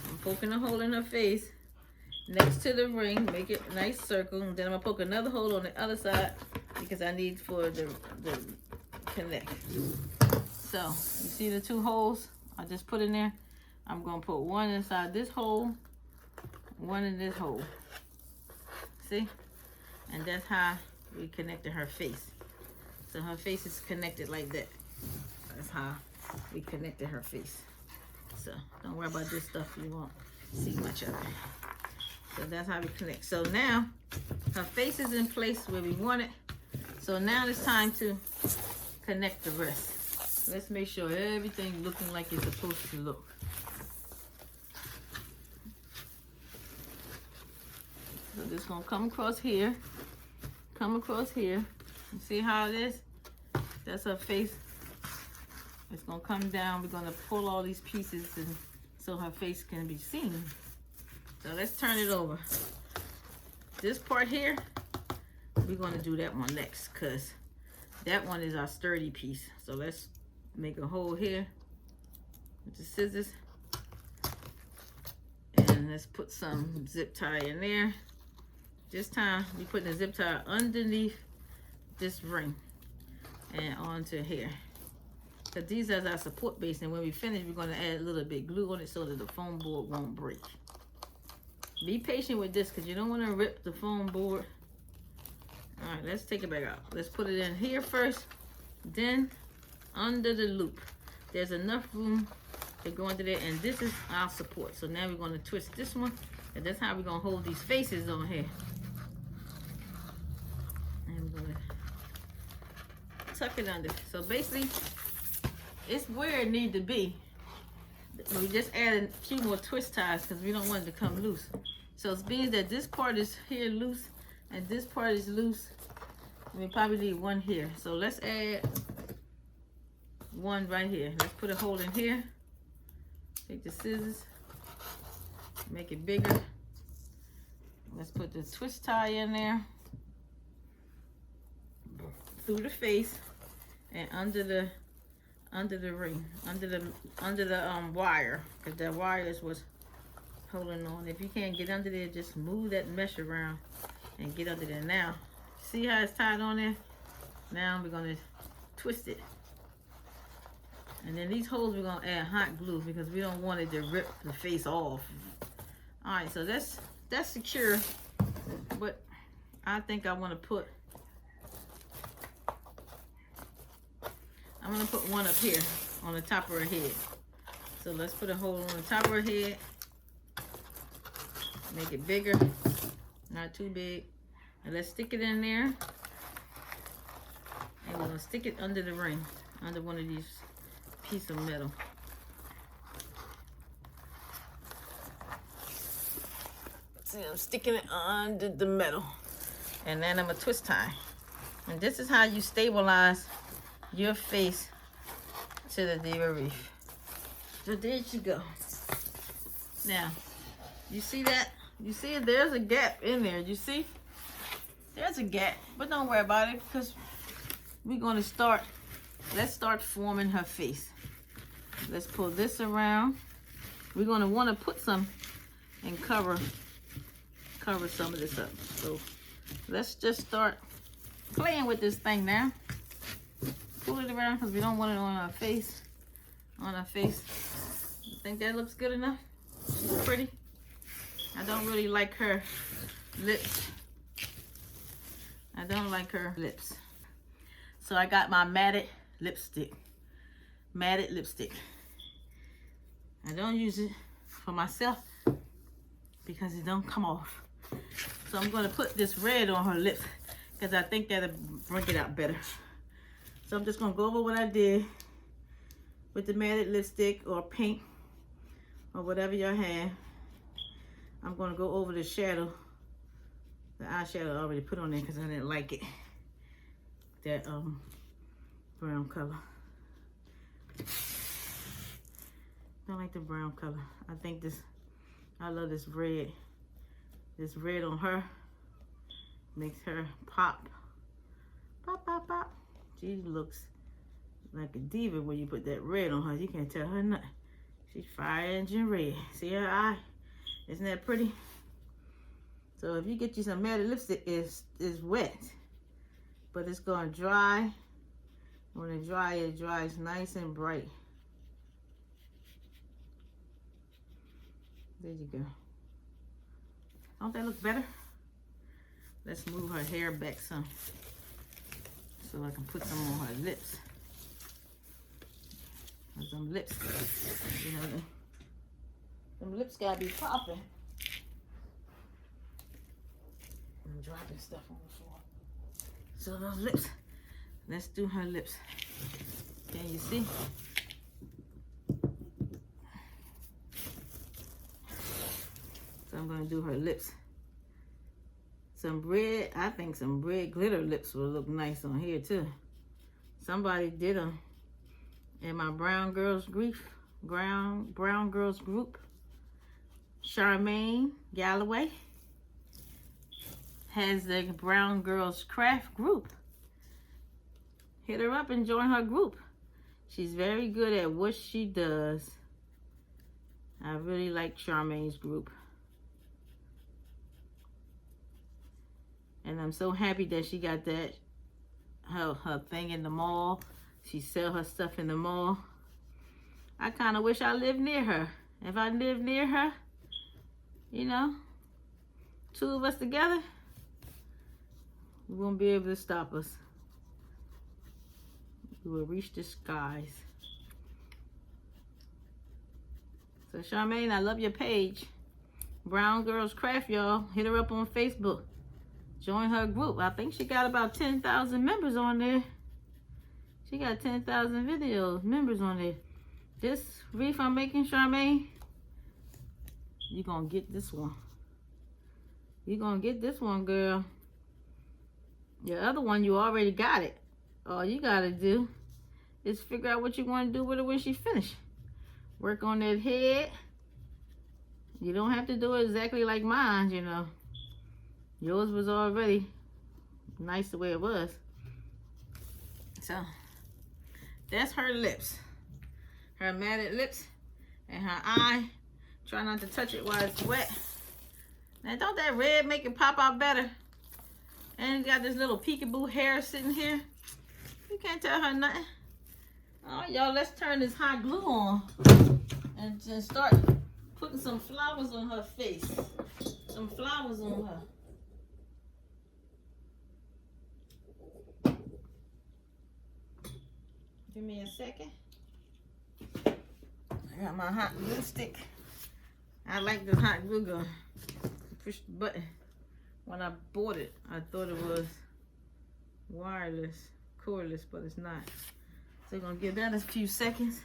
I'm poking a hole in her face next to the ring, make it a nice circle. And then I'm gonna poke another hole on the other side because I need for the connect. So you see the two holes I just put in there? I'm gonna put one inside this hole, one in this hole. See? And that's how we connected her face. So her face is connected like that. That's how we connected her face. So don't worry about this stuff, you won't see much of it. So that's how we connect. So now her face is in place where we want it. So now it's time to connect the rest. Let's make sure everything's looking like it's supposed to look. So this gonna come across here, You see how it is? That's her face. It's gonna come down. We're gonna pull all these pieces and so her face can be seen. So let's turn it over. This part here, we're gonna do that one next because that one is our sturdy piece. So let's make a hole here with the scissors. And let's put some zip tie in there. This time, we put the zip tie underneath this ring and onto here. Because these are our support base, and when we finish, we're going to add a little bit glue on it so that the foam board won't break. Be patient with this because you don't want to rip the foam board. All right, let's take it back out. Let's put it in here first, then under the loop. There's enough room to go under there, and this is our support. So now we're going to twist this one, and that's how we're going to hold these faces on here. And we're going to tuck it under. So basically, it's where it needs to be. We just added a few more twist ties because we don't want it to come loose. So it means that this part is here loose and this part is loose. We probably need one here. So let's add one right here. Let's put a hole in here. Take the scissors, make it bigger. Let's put the twist tie in there through the face and under the ring, under the wire, because that wire is what's holding on. If you can't get under there, just move that mesh around and get under there. Now, see how it's tied on there? Now we're gonna twist it. And then these holes we're gonna add hot glue because we don't want it to rip the face off. All right, so that's secure, but I think I want to put, I'm gonna put one up here on the top of her head. So let's put a hole on the top of her head. Make it bigger, not too big. And let's stick it in there. And we're gonna stick it under the ring, under one of these pieces of metal. See, I'm sticking it under the metal. And then I'm gonna twist tie. And this is how you stabilize your face to the Diva wreath. So there you go. Now, you see that? You see there's a gap in there. You see? There's a gap, but don't worry about it because we're gonna start, let's start forming her face. Let's pull this around. We're gonna wanna put some and cover some of this up. So let's just start playing with this thing now. Pull it around because we don't want it on our face. On our face. You think that looks good enough? Pretty? I don't really like her lips. I don't like her lips. So I got my matted lipstick. Matted lipstick. I don't use it for myself because it don't come off. So I'm going to put this red on her lips because I think that'll bring it out better. So I'm just going to go over what I did with the matted lipstick or pink or whatever y'all have. I'm going to go over the shadow, the eyeshadow I already put on there because I didn't like it. That brown color. Don't like the brown color. I think this, I love this red. This red on her makes her pop. Pop, pop, pop. She looks like a diva when you put that red on her. You can't tell her nothing. She's fire engine red. See her eye? Isn't that pretty? So if you get you some matted lipstick, it's wet. But it's gonna dry. When it dries nice and bright. There you go. Don't that look better? Let's move her hair back some so I can put some on her lips. And some lips, you know, them lips gotta be popping. I'm dropping stuff on the floor. So those lips, let's do her lips. Can you see? So I'm gonna do her lips. Some red, I think some red glitter lips will look nice on here too. Somebody did them in my brown girls group. Charmaine Galloway has the Brown Girls Craft group. Hit her up and join her group. She's very good at what she does. I really like Charmaine's group. And I'm so happy that she got that, her thing in the mall. She sell her stuff in the mall. I kind of wish I lived near her. If I lived near her, you know, two of us together, we won't be able to stop us. We will reach the skies. So Charmaine, I love your page. Brown Girls Craft, y'all. Hit her up on Facebook. Join her group. I think she got about 10,000 members on there. She got 10,000 videos, members on there. This wreath I'm making, Charmaine, you're going to get this one. You're going to get this one, girl. Your other one, you already got it. All you got to do is figure out what you want to do with it when she finished. Work on that head. You don't have to do it exactly like mine, you know. Yours was already nice the way it was. So, that's her lips. Her matted lips and her eye. Try not to touch it while it's wet. Now, don't that red make it pop out better? And it's got this little peekaboo hair sitting here. You can't tell her nothing. All right, y'all, let's turn this hot glue on and just start putting some flowers on her face. Some flowers on her. Give me a second. I got my hot glue stick. I like the hot glue gun. Push the button. When I bought it, I thought it was wireless, cordless, but it's not. So we're gonna give that a few seconds.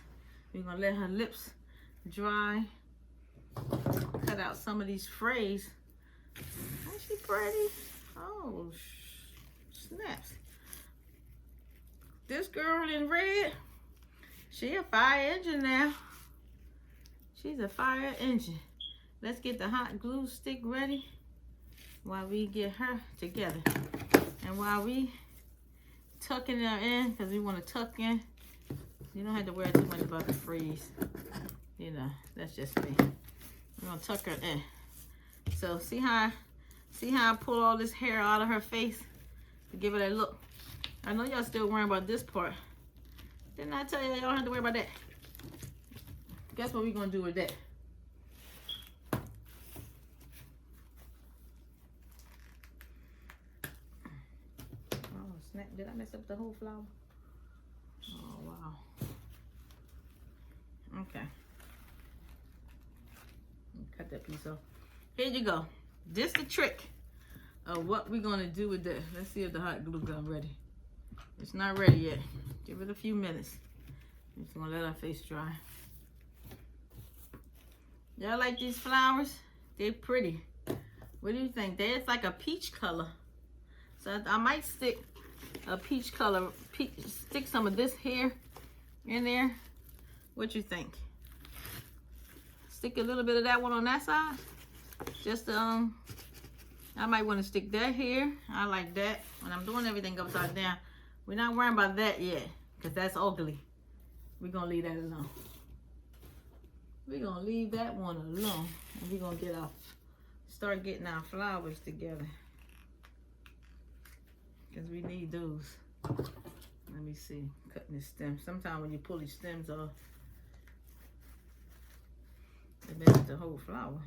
We're gonna let her lips dry. Cut out some of these frays. Ain't she pretty? Oh, snaps. This girl in red, she a fire engine now. She's a fire engine. Let's get the hot glue stick ready while we get her together. And while we tucking her in, because we want to tuck in, you don't have to worry too much about the freeze. You know, that's just me. We're gonna tuck her in. So see how I pull all this hair out of her face to give her that look. I know y'all still worrying about this part. Didn't I tell y'all don't have to worry about that? Guess what we're gonna do with that? Oh snap, did I mess up the whole flower? Oh wow. Okay. Cut that piece off. Here you go. This the trick of what we're gonna do with that. Let's see if the hot glue gun ready. It's not ready yet. Give it a few minutes. I'm just gonna let our face dry. Y'all like these flowers? They're pretty. What do you think? It's like a peach color. So I might stick a peach color, stick some of this here in there. What you think? Stick a little bit of that one on that side. Just I might want to stick that here. I like that. When I'm doing everything upside down, we're not worrying about that yet, because that's ugly. We're gonna leave that alone. We're gonna leave that one alone, and we're gonna start getting our flowers together, because we need those. Let me see, cutting the stem. Sometimes when you pull these stems off, it messes the whole flower.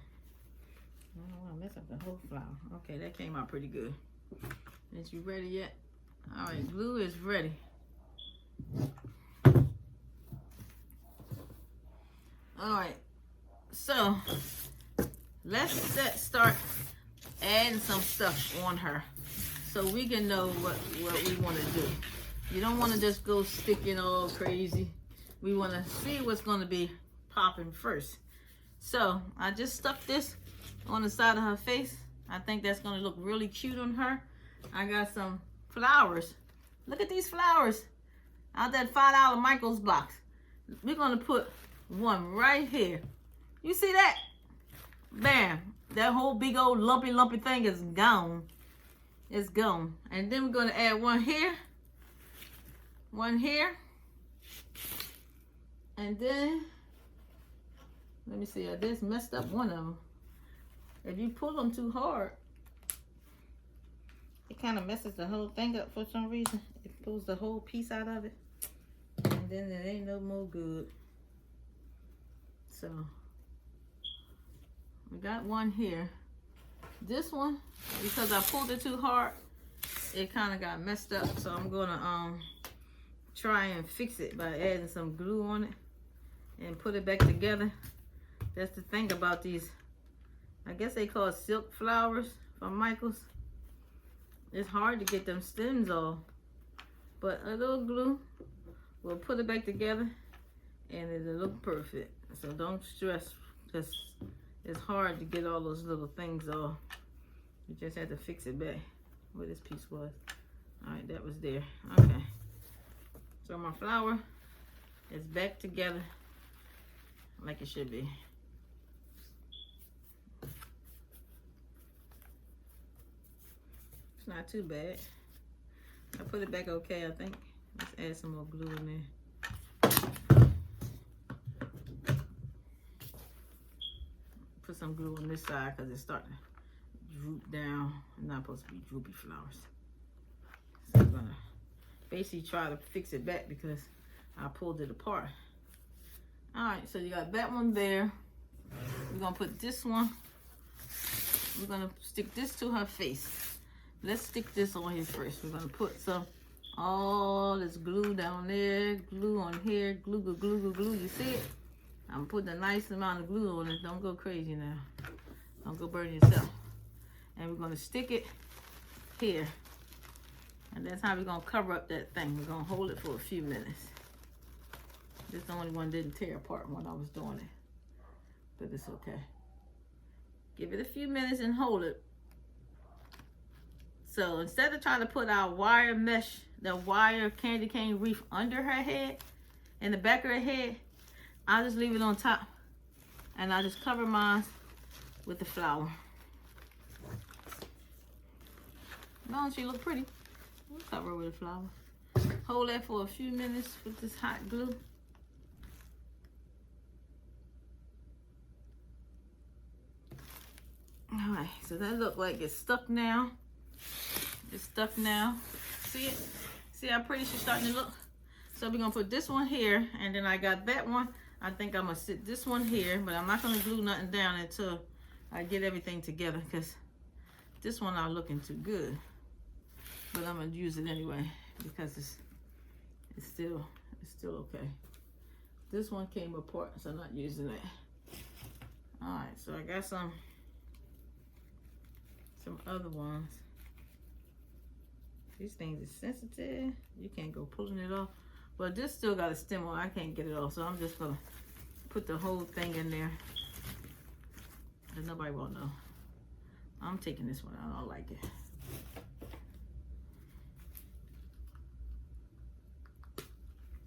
I don't want to mess up the whole flower. Okay, that came out pretty good. Is you ready yet? All right, glue is ready. All right, so let's start adding some stuff on her so we can know what we want to do. You don't want to just go sticking all crazy. We want to see what's going to be popping first. So I just stuck this on the side of her face. I think that's going to look really cute on her. I got some flowers. Look at these flowers out that $5 Michael's box. We're going to put one right here. You see that? Bam. That whole big old lumpy thing is gone. It's gone. And then we're going to add one here. One here. And then, let me see. I just messed up one of them. If you pull them too hard, it it kind of messes the whole thing up for some reason. It pulls the whole piece out of it. And then it ain't no more good. So, we got one here. This one, because I pulled it too hard, it kind of got messed up. So I'm gonna try and fix it by adding some glue on it and put it back together. That's the thing about these, I guess they call it silk flowers from Michael's. It's hard to get them stems off, but a little glue will put it back together and it'll look perfect. So don't stress, because it's hard to get all those little things off. You just have to fix it back where this piece was. All right, that was there. Okay, so my flower is back together like it should be. It's not too bad. I put it back okay, I think. Let's add some more glue in there. Put some glue on this side because it's starting to droop down. It's not supposed to be droopy flowers. So I'm gonna basically try to fix it back because I pulled it apart. All right, so you got that one there. We're gonna put this one. We're gonna stick this to her face. Let's stick this on here first. We're gonna put some, all this glue down there, glue on here, glue, glue, glue, glue, glue. You see it? I'm putting a nice amount of glue on it. Don't go crazy now. Don't go burn yourself. And we're gonna stick it here. And that's how we're gonna cover up that thing. We're gonna hold it for a few minutes. This the only one didn't tear apart when I was doing it. But it's okay. Give it a few minutes and hold it. So instead of trying to put our wire mesh, the wire candy cane wreath under her head, in the back of her head, I'll just leave it on top. And I'll just cover mine with the flower. Don't she look pretty? We'll cover it with a flower. Hold that for a few minutes with this hot glue. All right, so that look like it's stuck now. It's stuck now. See it? See how pretty she's starting to look? So we're gonna put this one here, and then I got that one. I think I'm gonna sit this one here, but I'm not gonna glue nothing down until I get everything together, because this one not looking too good. But I'm gonna use it anyway because it's still okay. This one came apart, so I'm not using it. All right, so I got some other ones. These things are sensitive. You can't go pulling it off. But this still got a stem on. I can't get it off, so I'm just gonna put the whole thing in there. And nobody will know. I'm taking this one out. I don't like it.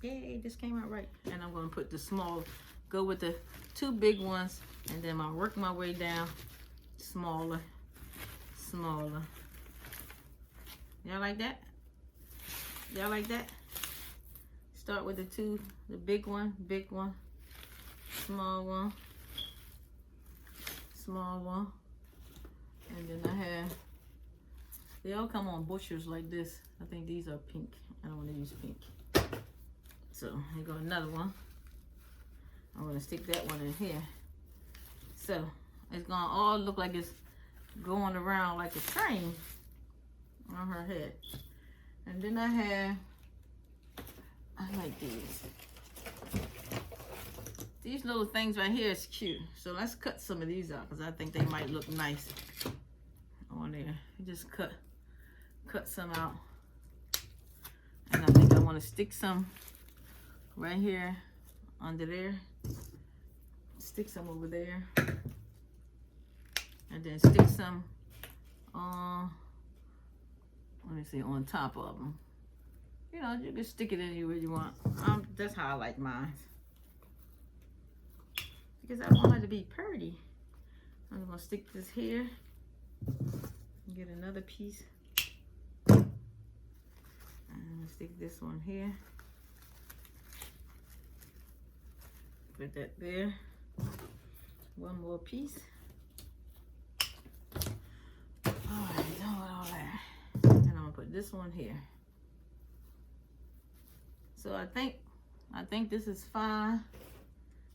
Yay, this came out right. And I'm gonna put the small, go with the two big ones, and then I'll work my way down, smaller, smaller. Y'all like that? Y'all like that? Start with the two, the big one, small one, small one. And then I have, they all come on bushels like this. I think these are pink. I don't want to use pink. So here go another one. I'm gonna stick that one in here. So it's gonna all look like it's going around like a train on her head. And then I like these. These little things right here is cute. So let's cut some of these out because I think they might look nice on there. You just cut some out. And I think I want to stick some right here under there. Stick some over there. And then stick some on, let me see, on top of them. You know, you can stick it anywhere you want. That's how I like mine. Because I want her to be pretty. I'm gonna stick this here. Get another piece. And I'm gonna stick this one here. Put that there. One more piece. Alright, done with all that. put this one here. So I think this is fine.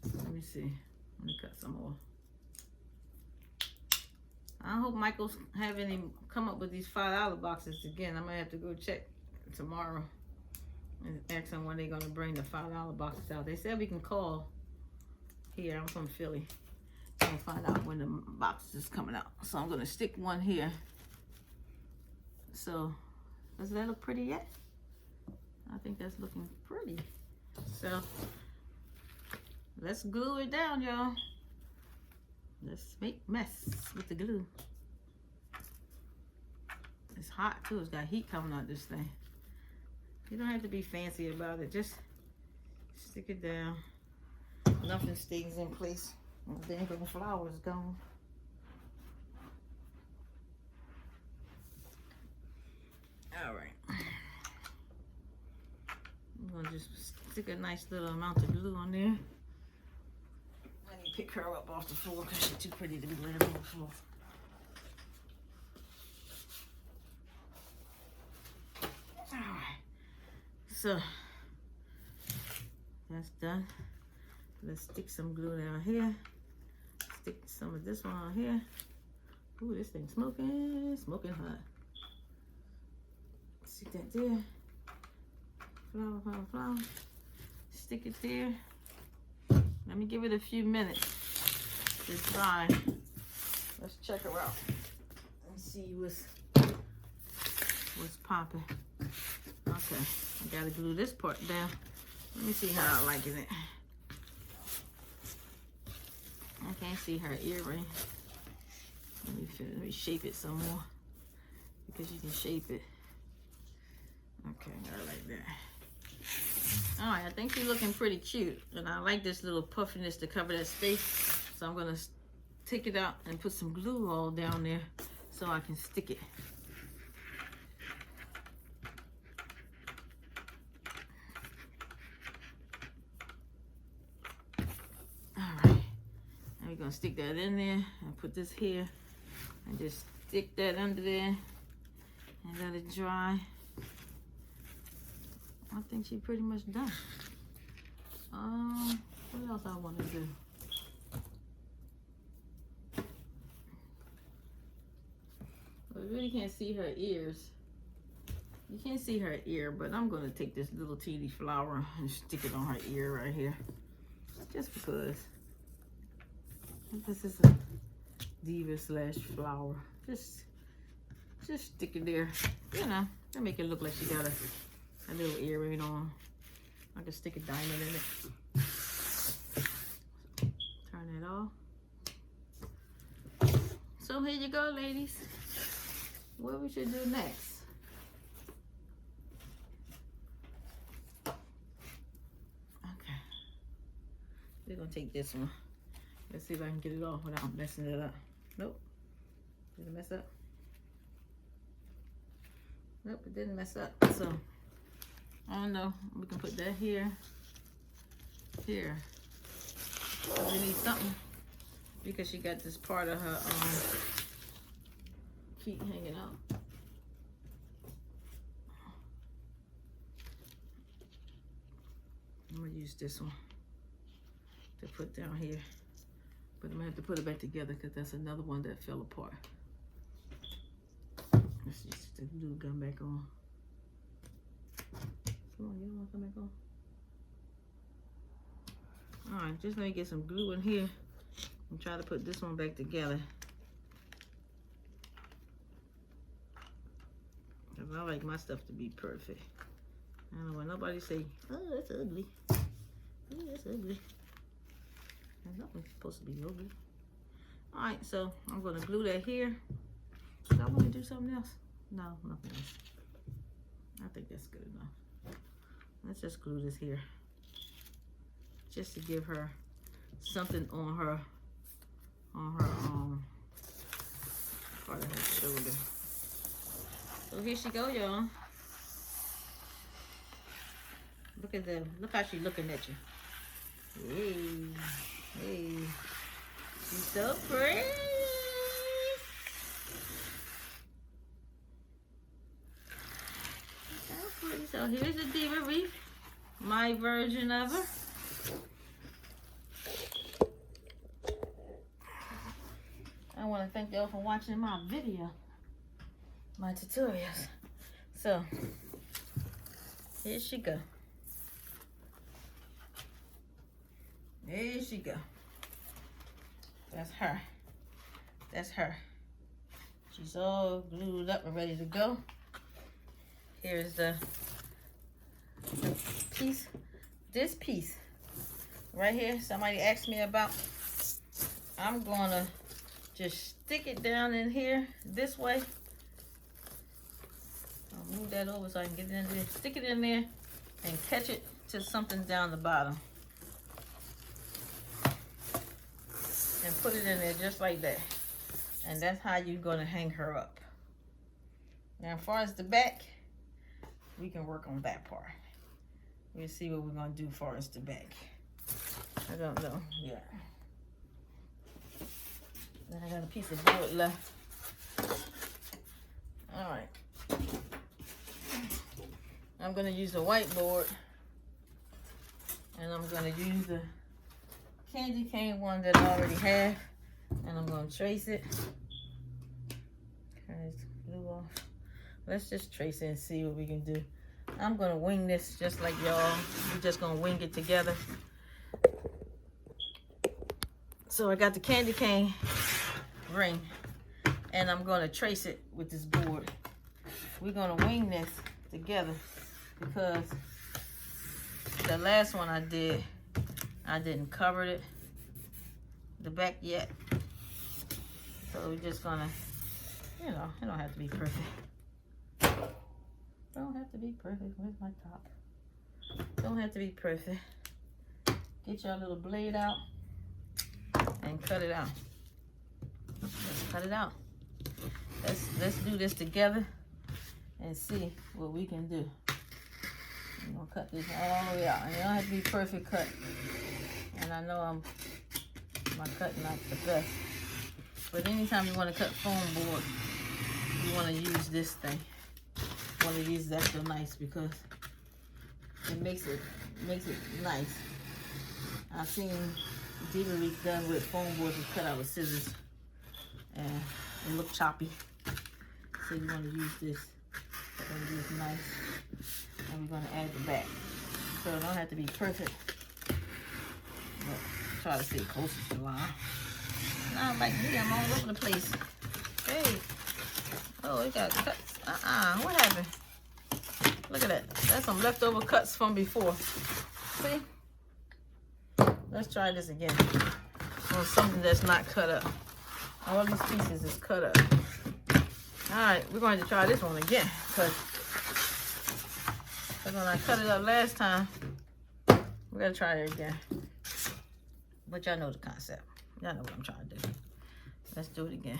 Let me see. Let me cut some more. I hope Michael's having him come up with these $5 boxes again. I'm gonna have to go check tomorrow and ask them when they're gonna bring the $5 boxes out. They said we can call here. I'm from Philly. And find out when the box is coming out. So I'm gonna stick one here. So does that look pretty yet? I think that's looking pretty. So let's glue it down, y'all. Let's make mess with the glue. It's hot too. It's got heat coming out this thing. You don't have to be fancy about it. Just stick it down. Nothing stays in place. The dang flower is gone. All right. I'm gonna just stick a nice little amount of glue on there. Let me pick her up off the floor because she's too pretty to be laying on the floor. All right. So that's done. Let's stick some glue down here. Stick some of this one on here. Ooh, this thing's smoking hot. Stick that there. Flower, flower, flower. Stick it there. Let me give it a few minutes to dry. Let's check her out and see what's popping. Okay, I gotta glue this part down. Let me see how I like it. I can't see her earring. Let me shape it some more because you can shape it. Okay, I like that. All right, I think she's looking pretty cute, and I like this little puffiness to cover that space. So I'm gonna take it out and put some glue all down there so I can stick it. We're gonna stick that in there and put this here and just stick that under there and let it dry. I think she's pretty much done. What else I want to do? I really can't see her ears. You can't see her ear, but I'm gonna take this little teeny flower and stick it on her ear right here, just because. This is a Diva / flower. Just stick it there. You know, to make it look like she got a little earring on. I can stick a diamond in it. Turn it off. So here you go, ladies. What we should do next? Okay. We're gonna take this one. Let's see if I can get it off without messing it up. Nope. Did it mess up? Nope, it didn't mess up. So, I don't know. We can put that here. Here. We need something because she got this part of her feet hanging out. I'm gonna use this one to put down here. But I'm gonna have to put it back together because that's another one that fell apart. Let's just the glue gun back on. Come on, you don't want to come back on? Alright, just let me get some glue in here and try to put this one back together. Because I like my stuff to be perfect. I don't want nobody say, oh, that's ugly. Oh, that's ugly. There's nothing supposed to be ugly. Alright, so I'm going to glue that here. Do I want to do something else? No, nothing else. I think that's good enough. Let's just glue this here. Just to give her something on her part of her shoulder. So here she go, y'all. Look at them. Look how she's looking at you. Hey. Hey. She's so pretty. So here's the Diva wreath, my version of her. I want to thank y'all for watching my video, my tutorials. So here she go. There she go. That's her. That's her. She's all glued up and ready to go. Here's the piece. This piece right here, somebody asked me about. I'm gonna just stick it down in here this way. I'll move that over so I can get it in there. Stick it in there and catch it to something down the bottom. And put it in there just like that. And that's how you're gonna hang her up. Now as far as the back, we can work on that part. We'll see what we're gonna do as far as the back. I don't know yet. Then I got a piece of board left. All right. I'm gonna use the whiteboard, and I'm gonna use the candy cane one that I already have, and I'm gonna trace it. Turn this glue off. Let's just trace it and see what we can do. I'm gonna wing this just like y'all. We're just gonna wing it together. So I got the candy cane ring, and I'm gonna trace it with this board. We're gonna wing this together because the last one I did, I didn't cover it, the back yet. So we're just gonna, you know, it don't have to be perfect. Don't have to be perfect. Where's my top? Don't have to be perfect. Get your little blade out and cut it out. Let's cut it out. Let's do this together and see what we can do. I'm gonna cut this all the way out. And it don't have to be perfect cut. And I know my cut not the best. But anytime you want to cut foam board, you want to use this thing. You want to use that so nice because it makes it nice. I've seen Diva wreath done with foam boards and cut out with scissors, and it look choppy. So you want to use this. You're going to do this nice, and we're going to add the back. So it don't have to be perfect, but try to stay close to the line. Not like me, I'm all over the place. Hey, oh, it got cuts. What happened? Look at that. That's some leftover cuts from before. See? Let's try this again on something that's not cut up. All these pieces is cut up. All right, we're going to try this one again because when I cut it up last time, we're going to try it again. But y'all know the concept. Y'all know what I'm trying to do. Let's do it again.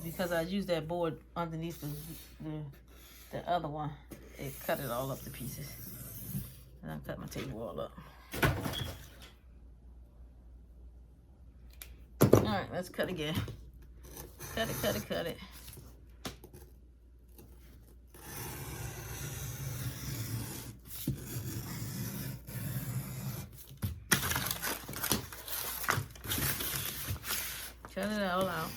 Because I used that board underneath the other one, it cut it all up to pieces. And I cut my table all up. All right, let's cut again. Cut it, cut it, cut it. Cut it all out.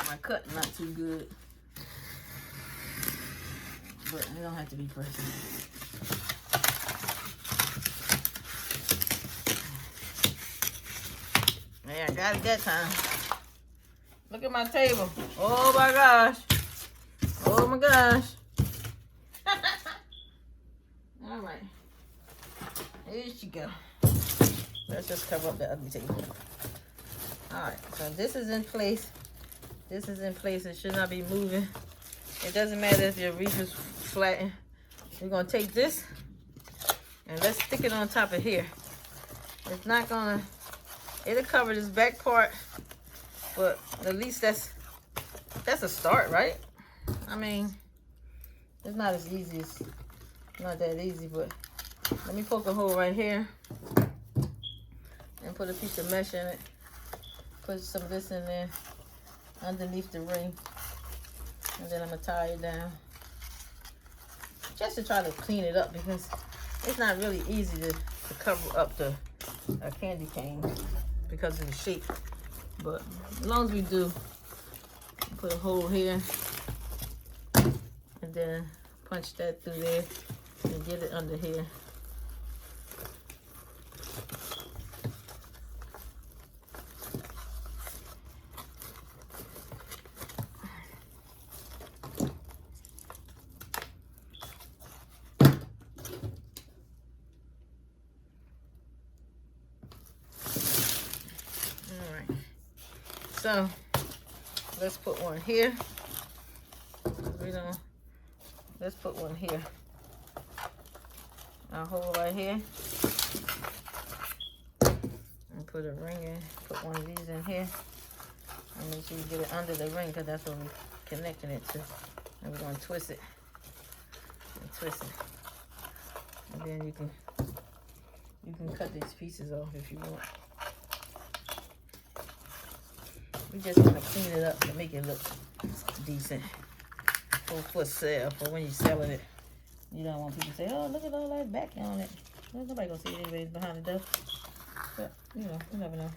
My cut not too good, but it don't have to be perfect. Yeah, I got it that time. Look at my table. Oh my gosh. Oh my gosh. All right. Here she go. Let's just cover up the ugly table. All right. So this is in place. This is in place. It should not be moving. It doesn't matter if your wreath is flattened. We're going to take this and let's stick it on top of here. It's not going to... It'll cover this back part. But at least that's a start, right? I mean, It's not as easy as, not that easy, but let me poke a hole right here and put a piece of mesh in it. Put some of this in there underneath the ring. And then I'm gonna tie it down. Just to try to clean it up because it's not really easy to cover up the candy cane because of the shape. But as long as we do, put a hole here and then punch that through there and get it under here. So let's put one here. Let's put one here. I'll hold right here and put a ring in. Put one of these in here. And make sure you get it under the ring because that's what we're connecting it to. And we're going to twist it. And twist it. And then you can cut these pieces off if you want. We just want to clean it up to make it look decent for sale, for when you're selling it. You don't want people to say, oh, look at all that back on it. Well, nobody going to see it anyways behind the door. But, you know, you never know.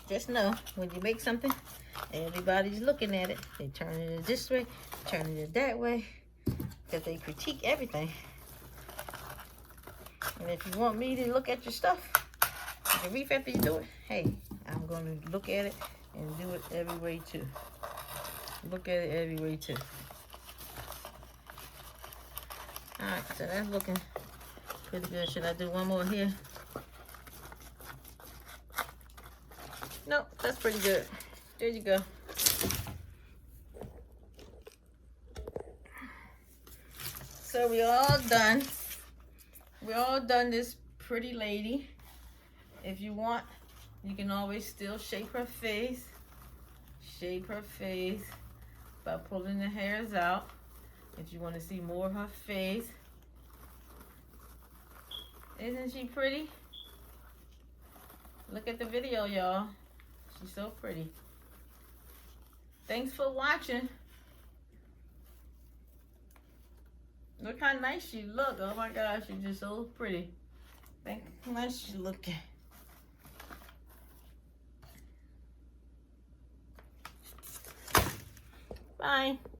Just know, when you make something, everybody's looking at it. They turn it this way, turn it that way, because they critique everything. And if you want me to look at your stuff, the wreath after you do it, hey, I'm going to look at it and do it every way too. Look at it every way too. Alright, so that's looking pretty good. Should I do one more here? Nope, that's pretty good. There you go. So we're all done. We're all done this pretty lady. If you want, you can always still shape her face. Shape her face by pulling the hairs out. If you want to see more of her face. Isn't she pretty? Look at the video, y'all. She's so pretty. Thanks for watching. Look how nice she look. Oh my gosh, she's just so pretty. Think how nice she's looking. Bye.